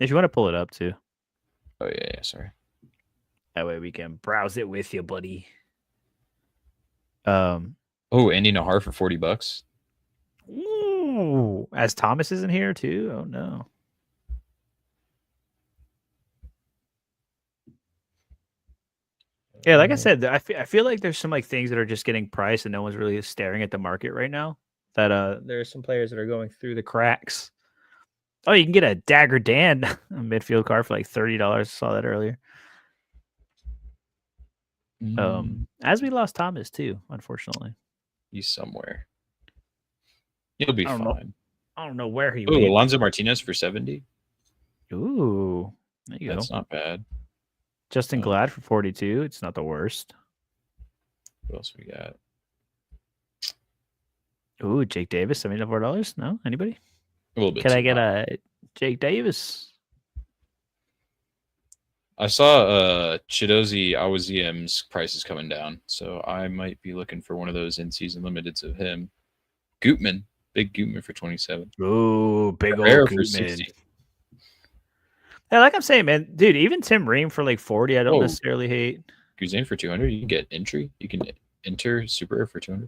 If you want to pull it up too. Oh yeah, sorry. That way we can browse it with you, buddy. Oh, Andy Nahar for $40. Ooh, as Thomas isn't here too. Oh no. Yeah, like I said, I feel like there's some like things that are just getting priced and no one's really staring at the market right now. That there are some players that are going through the cracks. Oh, you can get a Dagger Dan a midfield card for like $30. Saw that earlier. As we lost Thomas too, unfortunately. He's somewhere. He'll be fine. I don't know where he went. went. Alonso Martinez for 70. Ooh, there you go. That's not bad. Justin Glad for 42. It's not the worst. What else we got? Ooh, Jake Davis, $74. No, anybody? A little bit. Can I get a Jake Davis? I saw Chidozie Awaziem's prices coming down, so I might be looking for one of those in-season limiteds of him. Gutman, big Gutman for 27. Ooh, big old Rare Gutman. for 60. Yeah, like I'm saying, man, dude, even Tim Ream for like 40, I don't necessarily hate. Guzan for 200, you can get entry. You can enter super rare for 200.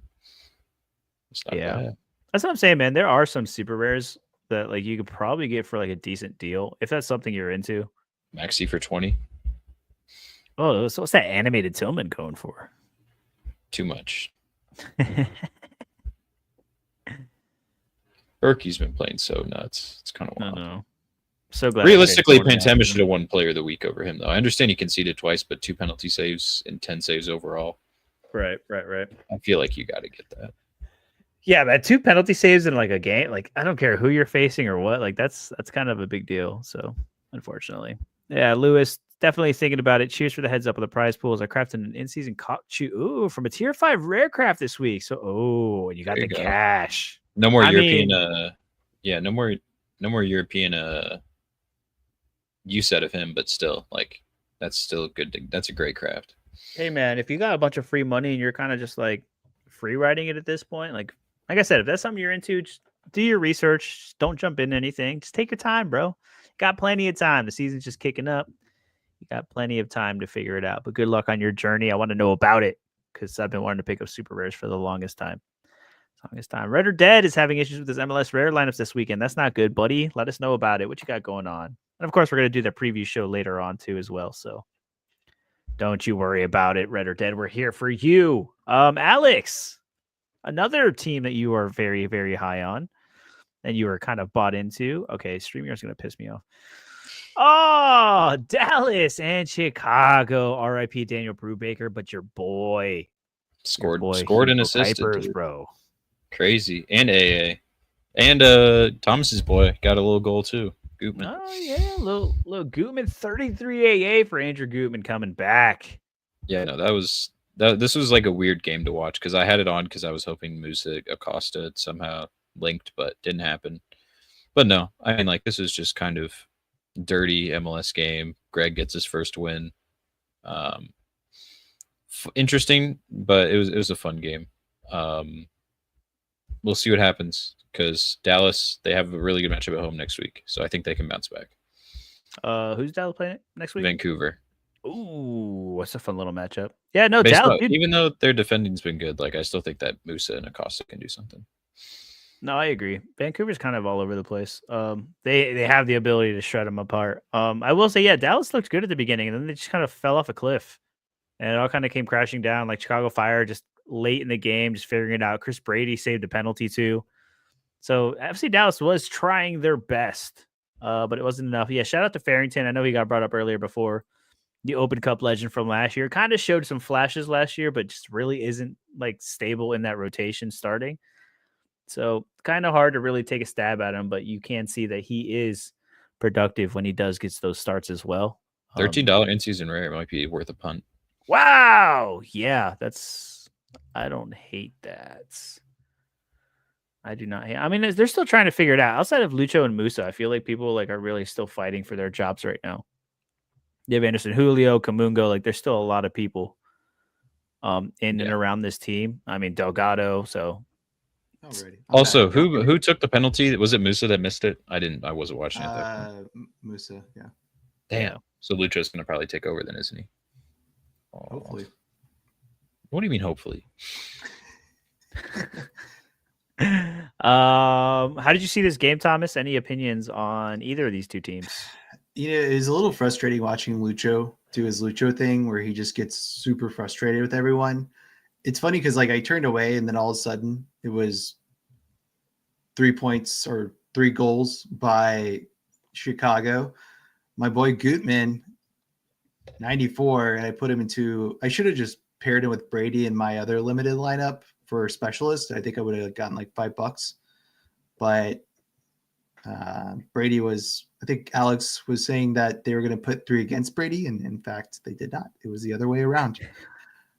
It's not bad. That's what I'm saying, man. There are some super rares that like you could probably get for like a decent deal if that's something you're into. Maxi for 20. Oh, so what's that animated Tillman going for? Too much. Berkey's been playing so nuts. It's kind of I wild. know. So glad. Realistically, Pantema should have won Player of the Week over him, though. I understand he conceded twice, but 2 penalty saves and 10 saves overall. Right. I feel like you got to get that. Yeah, man, 2 penalty saves in like a game. Like I don't care who you're facing or what. Like that's kind of a big deal. So unfortunately, yeah, Lewis definitely thinking about it. Cheers for the heads up of the prize pools. I crafted an in-season from a tier 5 rare craft this week. So and you got the cash. No more European. No more European. Use out of him, but still, like that's still good. That's a great craft. Hey man, if you got a bunch of free money and you're kind of just like free riding it at this point, like I said, if that's something you're into, just do your research. Just don't jump into anything. Just take your time, bro. Got plenty of time. The season's just kicking up. You got plenty of time to figure it out. But good luck on your journey. I want to know about it because I've been wanting to pick up super rares for the longest time. Red or Dead is having issues with his MLS rare lineups this weekend. That's not good, buddy. Let us know about it. What you got going on? And of course, we're going to do the preview show later on too as well. So don't you worry about it, Red or Dead. We're here for you. Alex, another team that you are very, very high on and you were kind of bought into. Okay, StreamYard's going to piss me off. Oh, Dallas and Chicago. R.I.P. Daniel Brubaker, but your boy scored and assisted, Kuipers, bro. Crazy. And AA. And Thomas's boy got a little goal too. Gutman. Oh yeah, little Gutman, 33 AA for Andrew Gutman coming back. Yeah, no, this was like a weird game to watch because I had it on because I was hoping Musa Acosta somehow linked, but didn't happen. But no, I mean like this is just kind of dirty MLS game. Greg gets his first win. Interesting, but it was a fun game. We'll see what happens because Dallas, they have a really good matchup at home next week, so I think they can bounce back. Who's Dallas playing next week? Vancouver. Ooh, what's a fun little matchup. Yeah, no, Dallas. Even though their defending's been good, like I still think that Musa and Acosta can do something. No, I agree. Vancouver's kind of all over the place. They have the ability to shred them apart. I will say, yeah, Dallas looked good at the beginning, and then they just kind of fell off a cliff, and it all kind of came crashing down. Like Chicago Fire just late in the game, just figuring it out. Chris Brady saved a penalty too. So FC Dallas was trying their best, but it wasn't enough. Yeah, shout out to Farrington. I know he got brought up earlier before. The Open Cup legend from last year kind of showed some flashes last year, but just really isn't like stable in that rotation starting. So kind of hard to really take a stab at him, but you can see that he is productive when he does get those starts as well. $13 in-season rare might be worth a punt. Wow. Yeah, I don't hate that. I do not hate. I mean, they're still trying to figure it out. Outside of Lucho and Musa, I feel like people like are really still fighting for their jobs right now. You have Anderson, Julio, Kamungo. Like, there's still a lot of people in and around this team. I mean, Delgado. So, also, who took the penalty? Was it Musa that missed it? I wasn't watching it. Musa, yeah. Damn. So Lucho's gonna probably take over then, isn't he? Oh. Hopefully. What do you mean, hopefully? How did you see this game, Thomas? Any opinions on either of these two teams? You know, it's a little frustrating watching Lucho do his Lucho thing where he just gets super frustrated with everyone. It's funny because like I turned away and then all of a sudden it was 3 points or 3 goals by Chicago. My boy Gutman, 94, and I put him I should have just paired him with Brady in my other limited lineup for specialist. I think I would have gotten like $5, but Brady I think Alex was saying that they were going to put 3 against Brady, and in fact, they did not. It was the other way around.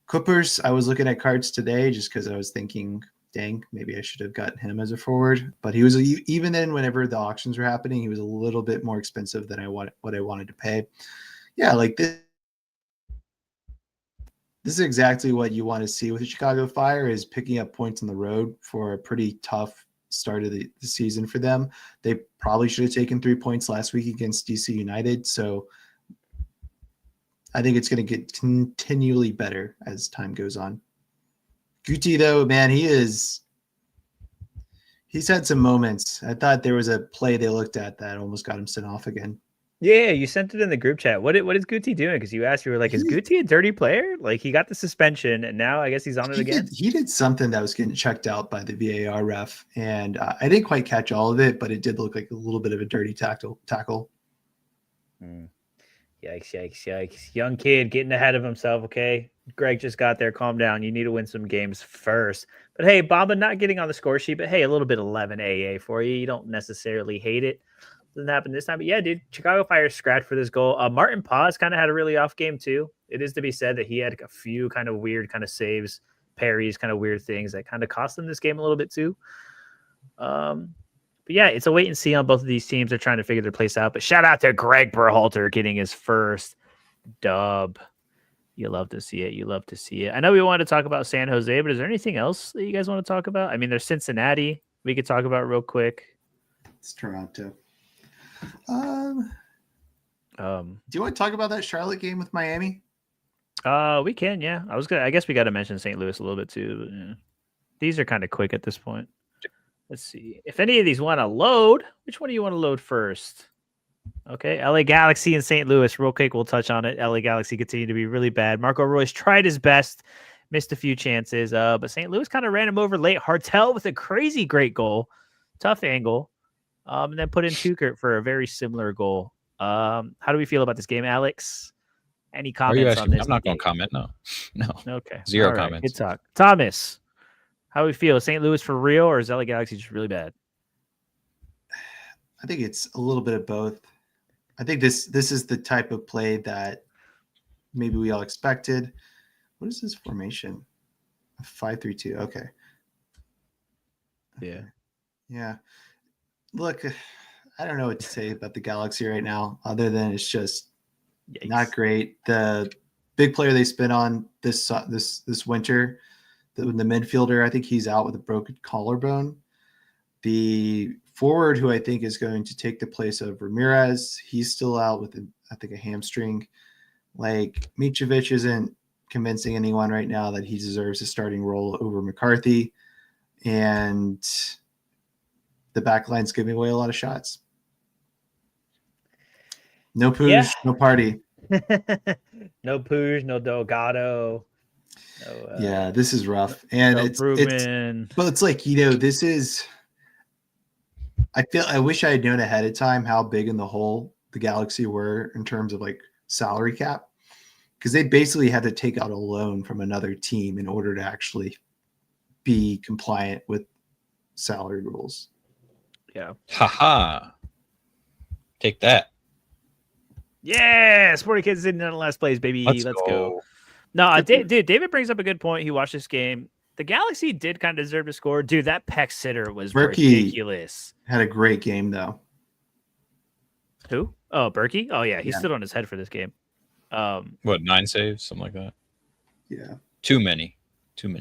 Kuipers, I was looking at cards today just because I was thinking, dang, maybe I should have gotten him as a forward. But he was, even then, whenever the auctions were happening, he was a little bit more expensive than what I wanted to pay. Yeah, like this is exactly what you want to see with the Chicago Fire is picking up points on the road for a pretty tough start of the season for them. They probably should have taken 3 points last week against DC United. So I think it's going to get continually better as time goes on. Guti, though, man, he's He's had some moments. I thought there was a play they looked at that almost got him sent off again. Yeah, you sent it in the group chat. What is Guti doing? Because you asked, you were like, "Is Guti a dirty player?" Like he got the suspension, and now I guess he's on it again. He did something that was getting checked out by the VAR ref, and I didn't quite catch all of it, but it did look like a little bit of a dirty tackle. Yikes. Young kid getting ahead of himself, okay? Greg just got there. Calm down. You need to win some games first. But hey, Bamba not getting on the score sheet, but hey, a little bit 11 AA for you. You don't necessarily hate it. Doesn't happen this time. But yeah, dude, Chicago Fire scratched for this goal. Martin Paz kind of had a really off game too. It is to be said that he had a few kind of weird kind of saves, parries, kind of weird things that kind of cost them this game a little bit too. But yeah, it's a wait and see on both of these teams. They're trying to figure their place out. But shout out to Greg Berhalter getting his first dub. You love to see it. I know we wanted to talk about San Jose, but is there anything else that you guys want to talk about? I mean, there's Cincinnati. We could talk about real quick. It's Toronto. Do you want to talk about that Charlotte game with Miami? We can, yeah. I guess we got to mention St. Louis a little bit too. But, yeah. These are kind of quick at this point. Let's see. If any of these want to load, which one do you want to load first? Okay, LA Galaxy and St. Louis. Real quick, we'll touch on it. LA Galaxy continue to be really bad. Marco Royce tried his best, missed a few chances, but St. Louis kind of ran him over late. Hartel with a crazy great goal, tough angle, and then put in Tukert for a very similar goal. How do we feel about this game, Alex? Any comments on this? I'm not going to comment. No. Okay. Zero All right, comments. good talk. Thomas, how do we feel? St. Louis for real, or is LA Galaxy just really bad? I think it's a little bit of both. I think this is the type of play that maybe we all expected. What is this formation? 5-3-2. Okay. Yeah. Look, I don't know what to say about the Galaxy right now, other than it's just not great. The big player they spent on this winter, the midfielder, I think he's out with a broken collarbone. The forward, who I think is going to take the place of Ramirez, he's still out with, I think, a hamstring. Like, Mitrovic isn't convincing anyone right now that he deserves a starting role over McCarthy. And the back line's giving away a lot of shots. No Puig, no party. No Puig, no Delgado. Yeah, this is rough. And it's like, this is, I wish I had known ahead of time how big in the hole the Galaxy were in terms of like salary cap, because they basically had to take out a loan from another team in order to actually be compliant with salary rules. Yeah. Haha. Take that. Yeah, Sporting Kids in the last place, baby. Let's go. No, dude, David brings up a good point. He watched this game. The Galaxy did kind of deserve to score. Dude, that Peck sitter was ridiculous. Had a great game, though. Who? Oh, Berkey? Oh, yeah. He stood on his head for this game. 9 saves? Something like that? Yeah. Too many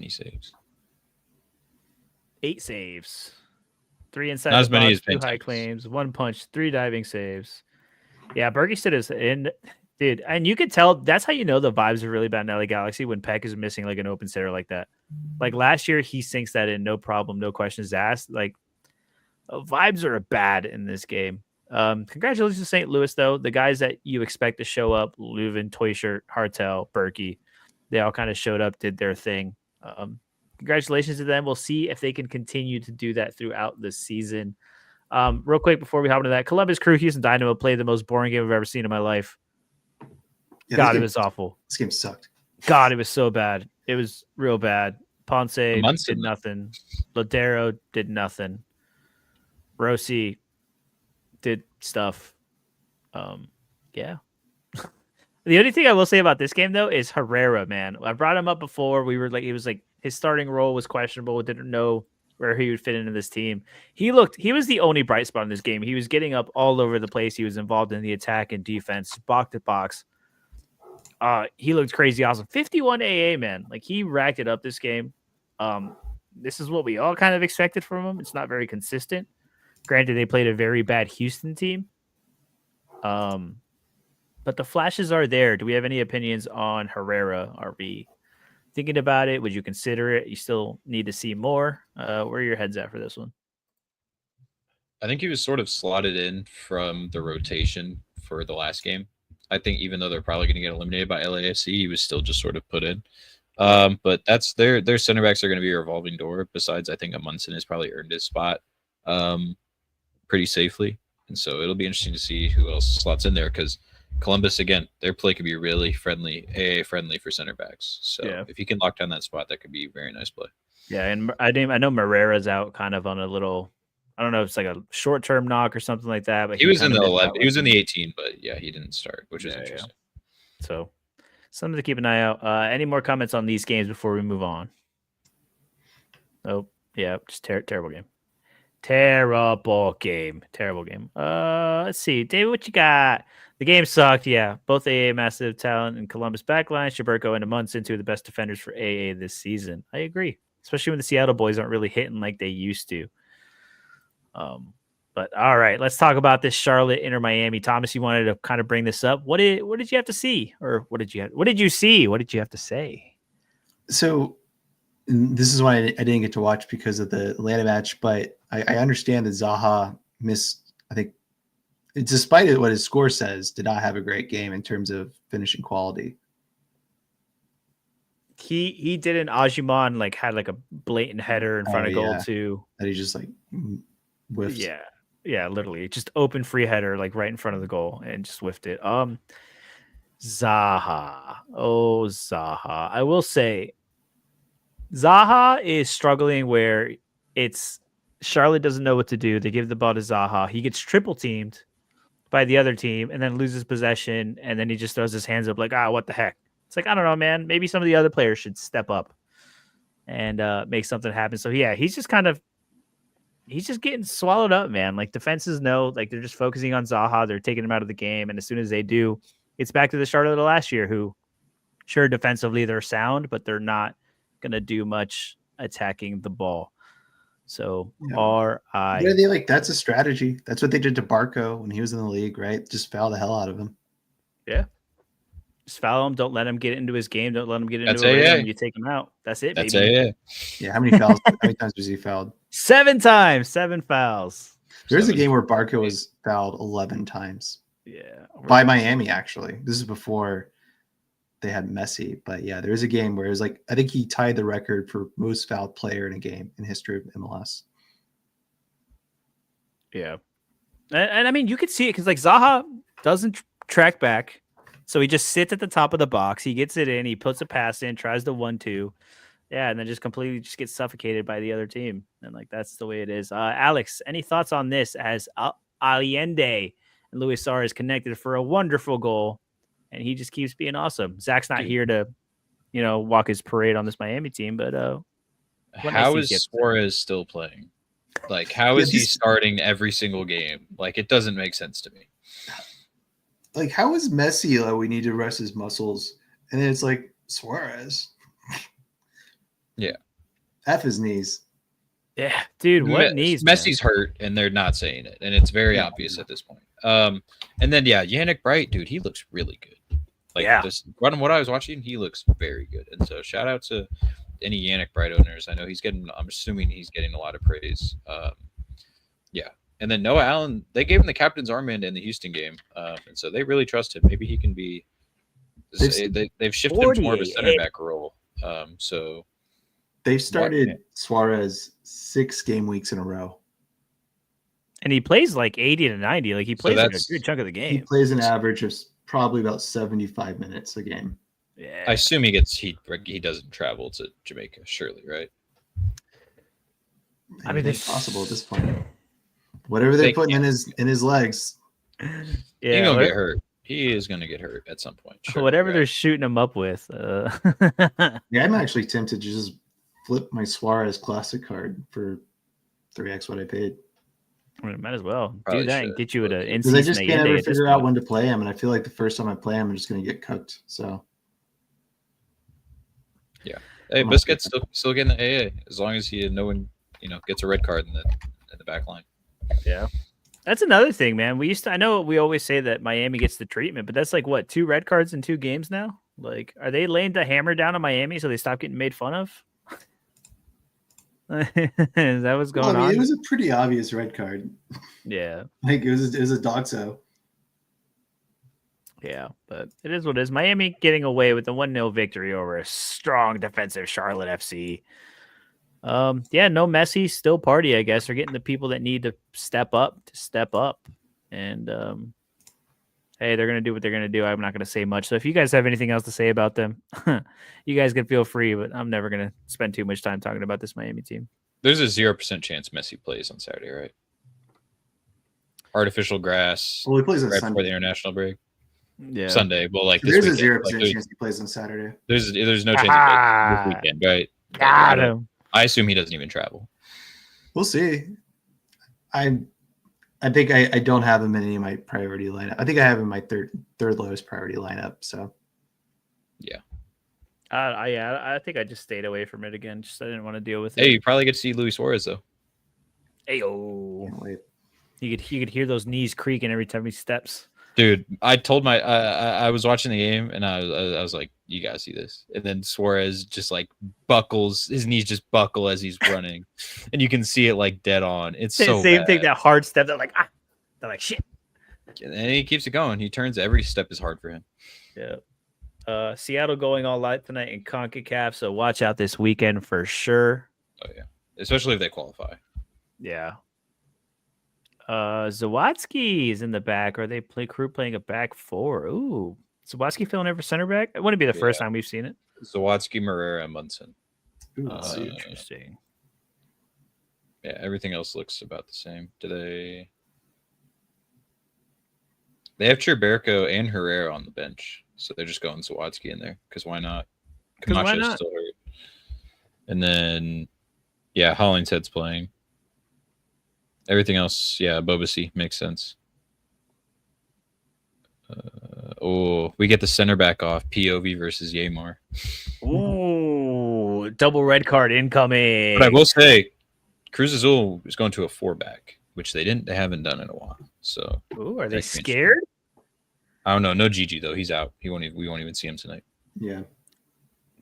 saves. 8 saves. 3 inside. Not as many as 2 high claims. 1 punch. 3 diving saves. Yeah, Berkey stood his in. Dude, and you could tell that's how you know the vibes are really bad in LA Galaxy when Peck is missing like an open sitter like that. Like last year, he sinks that in, no problem, no questions asked. Like vibes are bad in this game. Congratulations to St. Louis, though. The guys that you expect to show up, Leuven, Teuscher, Hartel, Berkey, they all kind of showed up, did their thing. Congratulations to them. We'll see if they can continue to do that throughout the season. Real quick before we hop into that, Columbus Crew, Houston Dynamo played the most boring game I've ever seen in my life. Yeah, God, it was awful. This game sucked. God, it was so bad. It was real bad. Ponce did nothing. Ladero did nothing. Rossi did stuff. Yeah. The only thing I will say about this game, though, is Herrera, man. I brought him up before. We were like, he was like, his starting role was questionable. Didn't know where he would fit into this team. He was the only bright spot in this game. He was getting up all over the place. He was involved in the attack and defense, box to box. He looked crazy awesome. 51 AA, man. Like, he racked it up this game. This is what we all kind of expected from him. It's not very consistent. Granted, they played a very bad Houston team. But the flashes are there. Do we have any opinions on Herrera? Are we thinking about it? Would you consider it? You still need to see more. Where are your heads at for this one? I think he was sort of slotted in from the rotation for the last game. I think even though they're probably going to get eliminated by LAFC, he was still just sort of put in. But that's their center backs are going to be a revolving door. Besides, I think Amundsen has probably earned his spot pretty safely, and so it'll be interesting to see who else slots in there because Columbus again, their play could be really friendly, AA friendly for center backs. So if he can lock down that spot, that could be a very nice play. Yeah, and I know Marrera's out kind of on a little. I don't know if it's like a short-term knock or something like that. But he was in kinda the missed 11. that He was one. in the 18, but yeah, he didn't start, which is interesting. So something to keep an eye out. Any more comments on these games before we move on? Oh, yeah, just terrible game. Terrible game. Terrible game. Let's see. David, what you got? The game sucked. Yeah. Both AA massive talent and Columbus backline. Shaberko and Amundsen, two of the best defenders for AA this season. I agree. Especially when the Seattle boys aren't really hitting like they used to. But all right, let's talk about this Charlotte Inter Miami. Thomas, you wanted to kind of bring this up. What did you have to see? Or what did you see? What did you have to say? So this is why I didn't get to watch because of the Atlanta match, but I understand that Zaha missed, I think, despite what his score says, did not have a great game in terms of finishing quality. He did an Ajuman, like had like a blatant header in front of goal too. That he just like whiffed. Yeah, literally. Just open free header like right in front of the goal and just whiffed it. Zaha. Oh, Zaha. I will say Zaha is struggling where it's Charlotte doesn't know what to do. They give the ball to Zaha. He gets triple teamed by the other team and then loses possession. And then he just throws his hands up like, what the heck? It's like, I don't know, man. Maybe some of the other players should step up and make something happen. So, yeah, he's just getting swallowed up, man. Like defenses know, like they're just focusing on Zaha. They're taking him out of the game. And as soon as they do, it's back to the Charlotte of last year who, sure, defensively they're sound, but they're not going to do much attacking the ball. So that's a strategy. That's what they did to Barco when he was in the league, right? Just foul the hell out of him. Yeah. Just foul him. Don't let him get into his game. Don't let him get into a rhythm. You take him out. That's it, That's baby. AA. Yeah, how many fouls? How many times was he fouled? 7 times. 7 fouls. There's a game where Barco was fouled 11 times. Yeah. By Miami, actually. This is before they had Messi. But yeah, there was a game where it was like, I think he tied the record for most fouled player in a game in history of MLS. Yeah. And I mean, you could see it because like Zaha doesn't track back. So he just sits at the top of the box. He gets it in. He puts a pass in, tries the 1-2. Yeah, and then just completely just gets suffocated by the other team. And like that's the way it is. Alex, any thoughts on this as Allende and Luis Suarez connected for a wonderful goal, and he just keeps being awesome. Zach's not here to, walk his parade on this Miami team, but how is Suarez still playing? Like, how is he starting every single game? Like, it doesn't make sense to me. Like, how is Messi? Like, we need to rest his muscles, and then it's like Suarez. Yeah, F his knees. Yeah, dude, what knees? Messi's hurt, and they're not saying it, and it's very obvious at this point. And then Yannick Bright, dude, he looks really good. Like, from what I was watching, he looks very good. And so, shout out to any Yannick Bright owners. I know I'm assuming he's getting a lot of praise. And then Noah Allen, they gave him the captain's armband in the Houston game, and so they really trust him. Maybe he can be. They've shifted him to more of a center back role. So they've started Suarez 6 game weeks in a row, and he plays like 80 to 90. Like he plays like a good chunk of the game. He plays an average of probably about 75 minutes a game. Yeah, I assume he doesn't travel to Jamaica, surely, right? I mean, it's possible at this point. Whatever they're putting in his legs. Yeah, he's gonna get hurt. He is gonna get hurt at some point. Sure, whatever they're shooting him up with. Yeah, I'm actually tempted to just flip my Suarez Classic card for 3x what I paid. I mean, might as well do that and get you at an NC. Because I just can't ever figure out when to play him, and I feel like the first time I play him, I'm just gonna get cooked. So. Yeah. Hey, Biscuit's still getting the AA as long as no one gets a red card in the back line. Yeah, that's another thing, man. I know we always say that Miami gets the treatment, but that's like what 2 red cards in 2 games now. Like, are they laying the hammer down on Miami so they stop getting made fun of? Is that what's Well, going I mean, on? it was a pretty obvious red card. Yeah. Like it was a dog so. Yeah, but it is what it is. Miami getting away with a 1-0 victory over a strong defensive Charlotte FC. Yeah, no Messi, still party, I guess. They're getting the people that need to step up. And hey, they're gonna do what they're gonna do. I'm not gonna say much. So if you guys have anything else to say about them, you guys can feel free, but I'm never gonna spend too much time talking about this Miami team. There's a 0% chance Messi plays on Saturday, right? Artificial grass Well, he plays on right before Sunday. the international break. Yeah. Sunday. Well, like There's this a weekend. 0% chance he plays on Saturday. There's no chance he plays this weekend, right? Got him. I assume he doesn't even travel. We'll see. I think I don't have him in any of my priority lineup. I think I have him in my third lowest priority lineup. So I think I just stayed away from it again. Just I didn't want to deal with it. Hey, you probably get to see Luis Suarez though. Ayo. can't wait. You could hear those knees creaking every time he steps. Dude, I told my I was watching the game and I was like, you gotta see this. And then Suarez just like buckles, his knees just buckle as he's running, and you can see it like dead on. It's so Same bad. thing. That hard step. They're like They're like shit. And he keeps it going. He turns every step is hard for him. Yeah. Seattle going all live tonight in CONCACAF, so watch out this weekend for sure. Oh yeah, especially if they qualify. Yeah. Zawadzki is in the back. Or they playing a back four? Ooh, Zawadzki filling in for center back. It wouldn't be the first time we've seen it. Zawadzki, Morera, and Munson. Ooh, Interesting. Yeah, everything else looks about the same. Do they have Cherberko and Herrera on the bench, so they're just going Zawadzki in there because why not? 'Cause why Camacho's not? still hurt. And then, yeah, Hollingshead's playing. Everything else, yeah, Bobasi makes sense. We get the center back off. POV versus Yamar. Ooh, double red card incoming. But I will say, Cruz Azul is going to a 4-back, which they haven't done in a while. So, Ooh, are they that could be scared? I don't know. No Gigi though. He's out. We won't even see him tonight. yeah.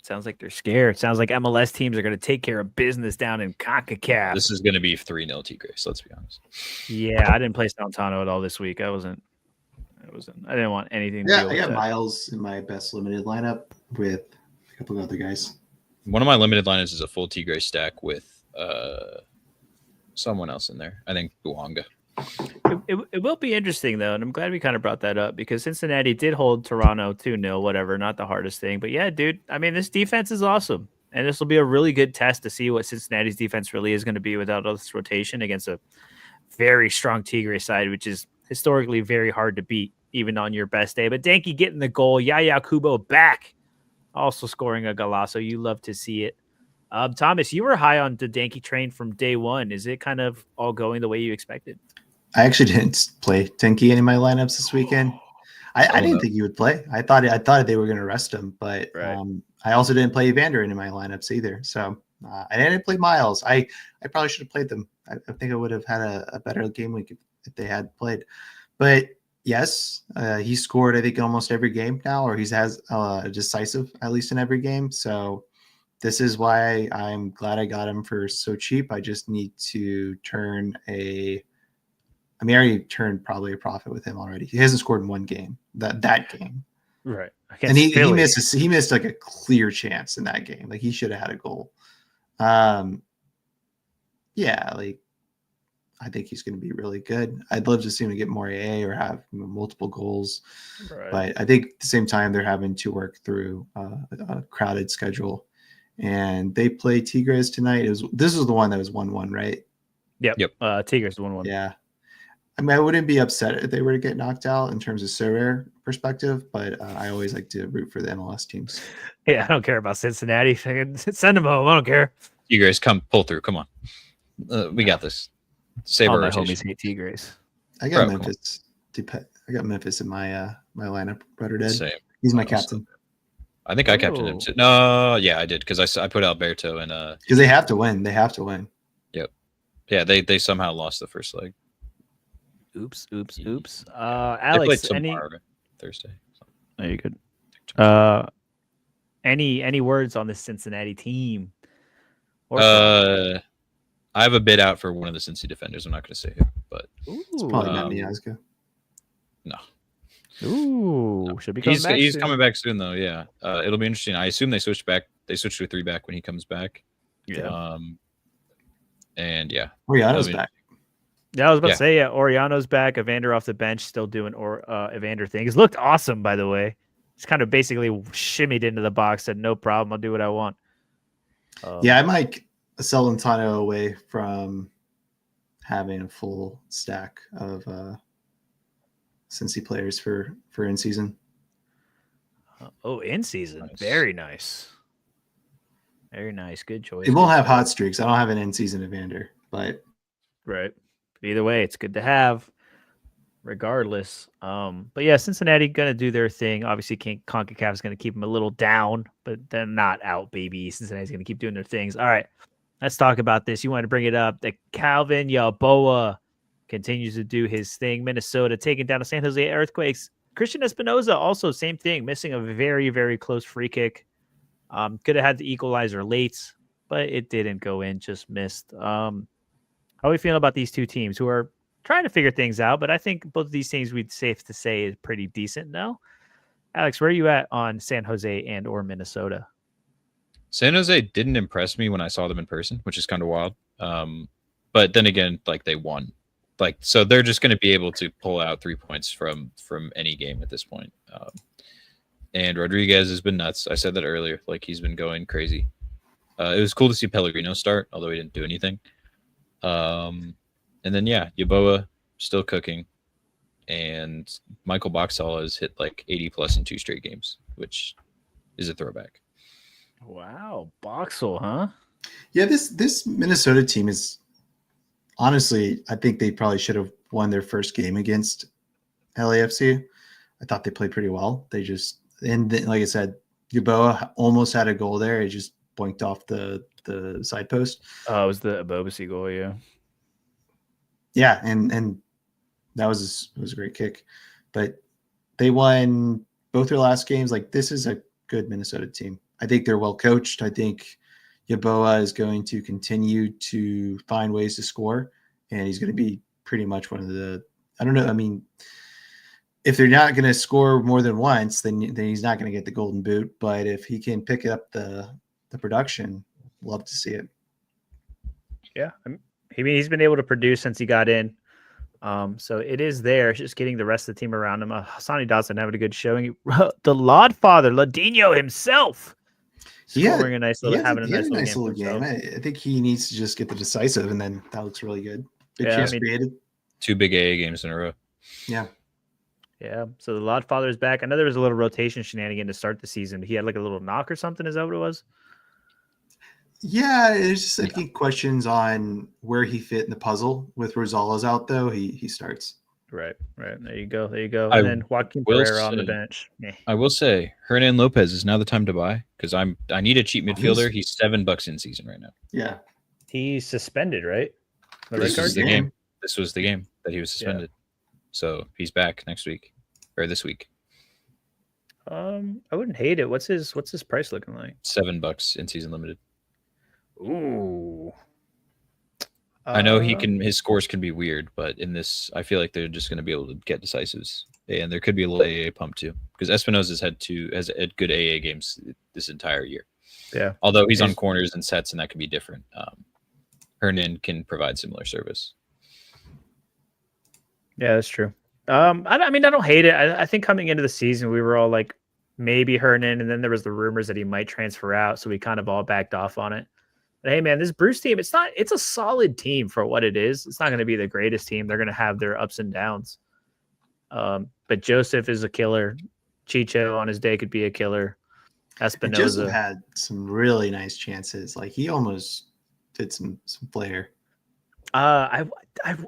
Sounds like they're scared. Sounds like MLS teams are going to take care of business down in CONCACAF. This is going to be 3-0 Tigres. Let's be honest. Yeah, I didn't play Santano at all this week. I didn't want anything to Yeah, deal I with got that. Miles in my best limited lineup with a couple of other guys. One of my limited lineups is a full Tigres stack with someone else in there. I think Buanga. It will be interesting though, and I'm glad we kind of brought that up because Cincinnati did hold Toronto 2-0, whatever, not the hardest thing. But yeah, dude, I mean, this defense is awesome. And this will be a really good test to see what Cincinnati's defense really is going to be without all this rotation against a very strong Tigres side, which is historically very hard to beat, even on your best day. But Danke getting the goal, Yaya Kubo back, also scoring a golazo. You love to see it. Thomas, you were high on the Danke train from day one. Is it kind of all going the way you expected? I actually didn't play Tinky in my lineups this weekend. I didn't think he would play. I thought they were going to rest him, but Right. I also didn't play Evander in my lineups either. So I didn't play Miles. I probably should have played them. I think I would have had a better game week if they had played. But yes, he scored I think almost every game now, or he has decisive at least in every game. So this is why I'm glad I got him for so cheap. I just need to turn I already turned probably a profit with him already. He hasn't scored in one game. That game, Right. and he missed like a clear chance in that game. Like he should have had a goal. Yeah, like I think he's going to be really good. I'd love to see him get more AA or have multiple goals, Right. but I think at the same time they're having to work through a crowded schedule. And they play Tigres tonight. This was the one that was 1-1, right? Yep. Yep. Tigers 1-1. Yeah. I mean, I wouldn't be upset if they were to get knocked out in terms of Sorare perspective, but I always like to root for the MLS teams. Yeah, I don't care about Cincinnati. Send them home. I don't care. Tigres, come pull through. Come on. We got this. Save All our my rotation. homies hate Tigres. I got Bro, Memphis. I got Memphis in my my lineup. Red or dead. Same. He's my I'm so- captain I think I captained him Oh. too. No, yeah, I did because I put Alberto and because they have to win. They have to win. yeah, they somehow lost the first leg. Oops. They played Alex, tomorrow, Thursday. Oh, you're good. Any words on this Cincinnati team? Or I have a bid out for one of the Cincy defenders. I'm not going to say who, but It's probably not Um, Miazga. no. Ooh, should be coming He's back he's soon. coming back soon though. Yeah, it'll be interesting. I assume they switched back. They switched to a 3-back when he comes back. Yeah. And yeah, Oriano's I mean, back. Yeah, I was about Yeah. to say, Oriano's back. Evander off the bench, still doing Evander things. Looked awesome, by the way. He's kind of basically shimmied into the box, said, no problem, I'll do what I want. Yeah, I might sell Lentano away from having a full stack of Cincy players for in season. In season. Nice. Very nice. Very nice. Good choice. It won't good have choice. hot streaks. I don't have an in season Evander, but Right. Either way, it's good to have, regardless. But yeah, Cincinnati gonna do their thing. Obviously, CONCACAF is gonna keep them a little down, but they're not out, baby. Cincinnati's gonna keep doing their things. All right, let's talk about this. You want to bring it up? The Calvin Yaboa continues to do his thing. Minnesota taking down the San Jose Earthquakes. Christian Espinoza also same thing, missing a very, very close free kick. Could have had the equalizer late, but it didn't go in, just missed. How are we feeling about these two teams who are trying to figure things out? But I think both of these things we'd safe to say is pretty decent now. Alex, where are you at on San Jose and or Minnesota? San Jose didn't impress me when I saw them in person, which is kind of wild. But then again, like they won, like so they're just going to be able to pull out 3 points from any game at this point. And Rodriguez has been nuts. I said that earlier. Like he's been going crazy. It was cool to see Pellegrino start, although he didn't do anything. And then yeah, Yaboa still cooking, and Michael Boxall has hit like 80 plus in 2 straight games, which is a throwback. Wow, Boxel, huh? yeah, this Minnesota team is honestly, I think they probably should have won their first game against LAFC. I thought they played pretty well. They just like I said, Yaboa almost had a goal there. It just boinked off the side post. Oh, it was the Bobasi goal, yeah. Yeah, and that was a great kick. But they won both their last games. Like this is a good Minnesota team. I think they're well coached. I think Yaboa is going to continue to find ways to score, and he's going to be pretty much one of the. I don't know. I mean, if they're not going to score more than once, then he's not going to get the golden boot. But if he can pick up the production, love to see it. Yeah, he's been able to produce since he got in. So it is there. It's just getting the rest of the team around him. Hassani Dawson having a good showing. The Lodfather, Ladinho himself, scoring a nice little, having a nice little game. I think he needs to just get the decisive, and then that looks really good. Big chance created. 2 big AA games in a row. Yeah. Yeah. So the Lodfather is back. I know there was a little rotation shenanigan to start the season. He had like a little knock or something. Is that what it was? Yeah, it's just I think questions on where he fit in the puzzle. With Rosales out though, he starts. Right. There you go. And then Joaquin Pereira on the bench. I will say Hernan Lopez is now the time to buy because I need a cheap midfielder. He's $7 in season right now. Yeah. He's suspended, right? This was the game. This was the game that he was suspended. Yeah. So he's back next week or this week. I wouldn't hate it. What's his price looking like? $7 in season limited. Ooh. I know his scores can be weird, but in this, I feel like they're just going to be able to get decisives, and there could be a little AA pump too, because Espinosa's has had good AA games this entire year. Yeah, although he's on corners and sets, and that could be different. Hernan can provide similar service. Yeah, that's true. I mean, I don't hate it. I think coming into the season, we were all like, maybe Hernan, and then there was the rumors that he might transfer out, so we kind of all backed off on it. But hey, man, this Bruce team, it's a solid team for what it is. It's not going to be the greatest team. They're going to have their ups and downs. But Joseph is a killer. Chicho on his day could be a killer. Espinoza. Joseph had some really nice chances. Like he almost did some flair. I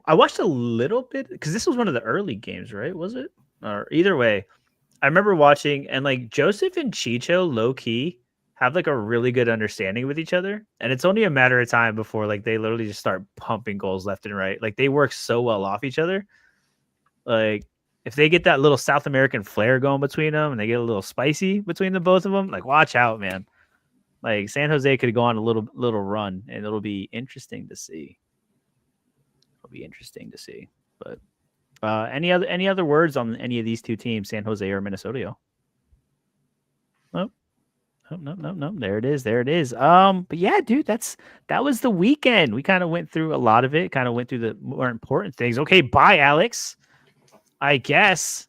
watched a little bit because this was one of the early games, right? Was it? Or either way, I remember watching, and like Joseph and Chicho low key have like a really good understanding with each other, and it's only a matter of time before like they literally just start pumping goals left and right. Like they work so well off each other. Like if they get that little South American flair going between them, and they get a little spicy between the both of them, like watch out, man. Like San Jose could go on a little run, and it'll be interesting to see. It'll be interesting to see. But any other words on any of these two teams, San Jose or Minnesota? Oh, no. There it is. But yeah, dude, that was the weekend. We kind of went through a lot of it. Kind of went through the more important things. Okay, bye, Alex. I guess.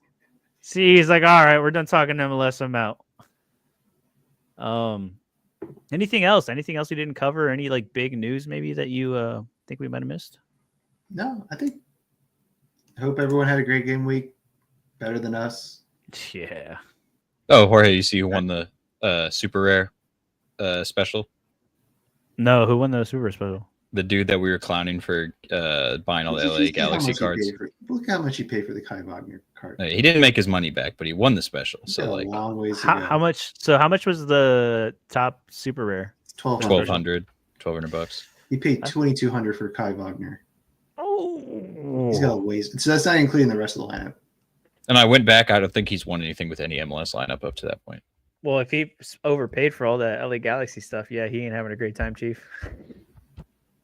See, he's like, all right, we're done talking MLS. I'm out. Anything else? Anything else we didn't cover? Any like big news maybe that you think we might have missed? No, I hope everyone had a great game week. Better than us. Yeah. Oh, Jorge, you see who won the super rare special? No, who won the super special? The dude that we were clowning for buying all the LA Galaxy cards. Look how much he paid for the Kai Wagner card. He didn't make his money back, but he won the special. So like, long ways to go. How much? So how much was the top super rare? $1,200 $1,200. He paid $2,200 for Kai Wagner. Oh, he's got a ways. So that's not including the rest of the lineup. And I went back. I don't think he's won anything with any MLS lineup up to that point. Well, if he overpaid for all that LA Galaxy stuff, yeah, he ain't having a great time, Chief.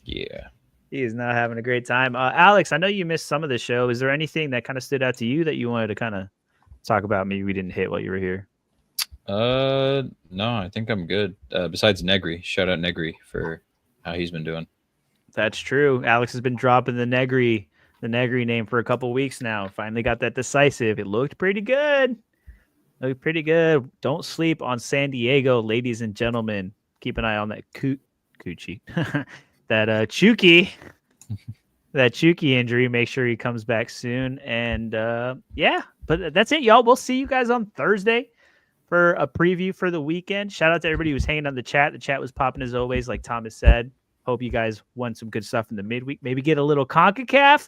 Yeah. He is not having a great time. Alex, I know you missed some of the show. Is there anything that kind of stood out to you that you wanted to kind of talk about? Maybe we didn't hit while you were here. No, I think I'm good. Besides Negri, shout out Negri for how he's been doing. That's true. Alex has been dropping the Negri name for a couple weeks now. Finally got that decisive. It looked pretty good. Don't sleep on San Diego, ladies and gentlemen. Keep an eye on that Coochie. That Chucky. That Chucky injury. Make sure he comes back soon. And yeah, but that's it, y'all. We'll see you guys on Thursday for a preview for the weekend. Shout out to everybody who's hanging on the chat. The chat was popping as always, like Thomas said. Hope you guys won some good stuff in the midweek. Maybe get a little CONCACAF,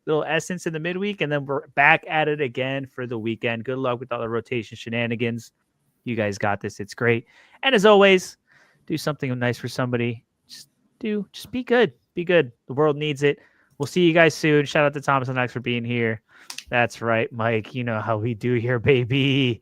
little essence in the midweek, and then we're back at it again for the weekend. Good luck with all the rotation shenanigans. You guys got this. It's great. And as always, do something nice for somebody. Just be good. Be good. The world needs it. We'll see you guys soon. Shout out to Thomas and Max for being here. That's right, Mike. You know how we do here, baby.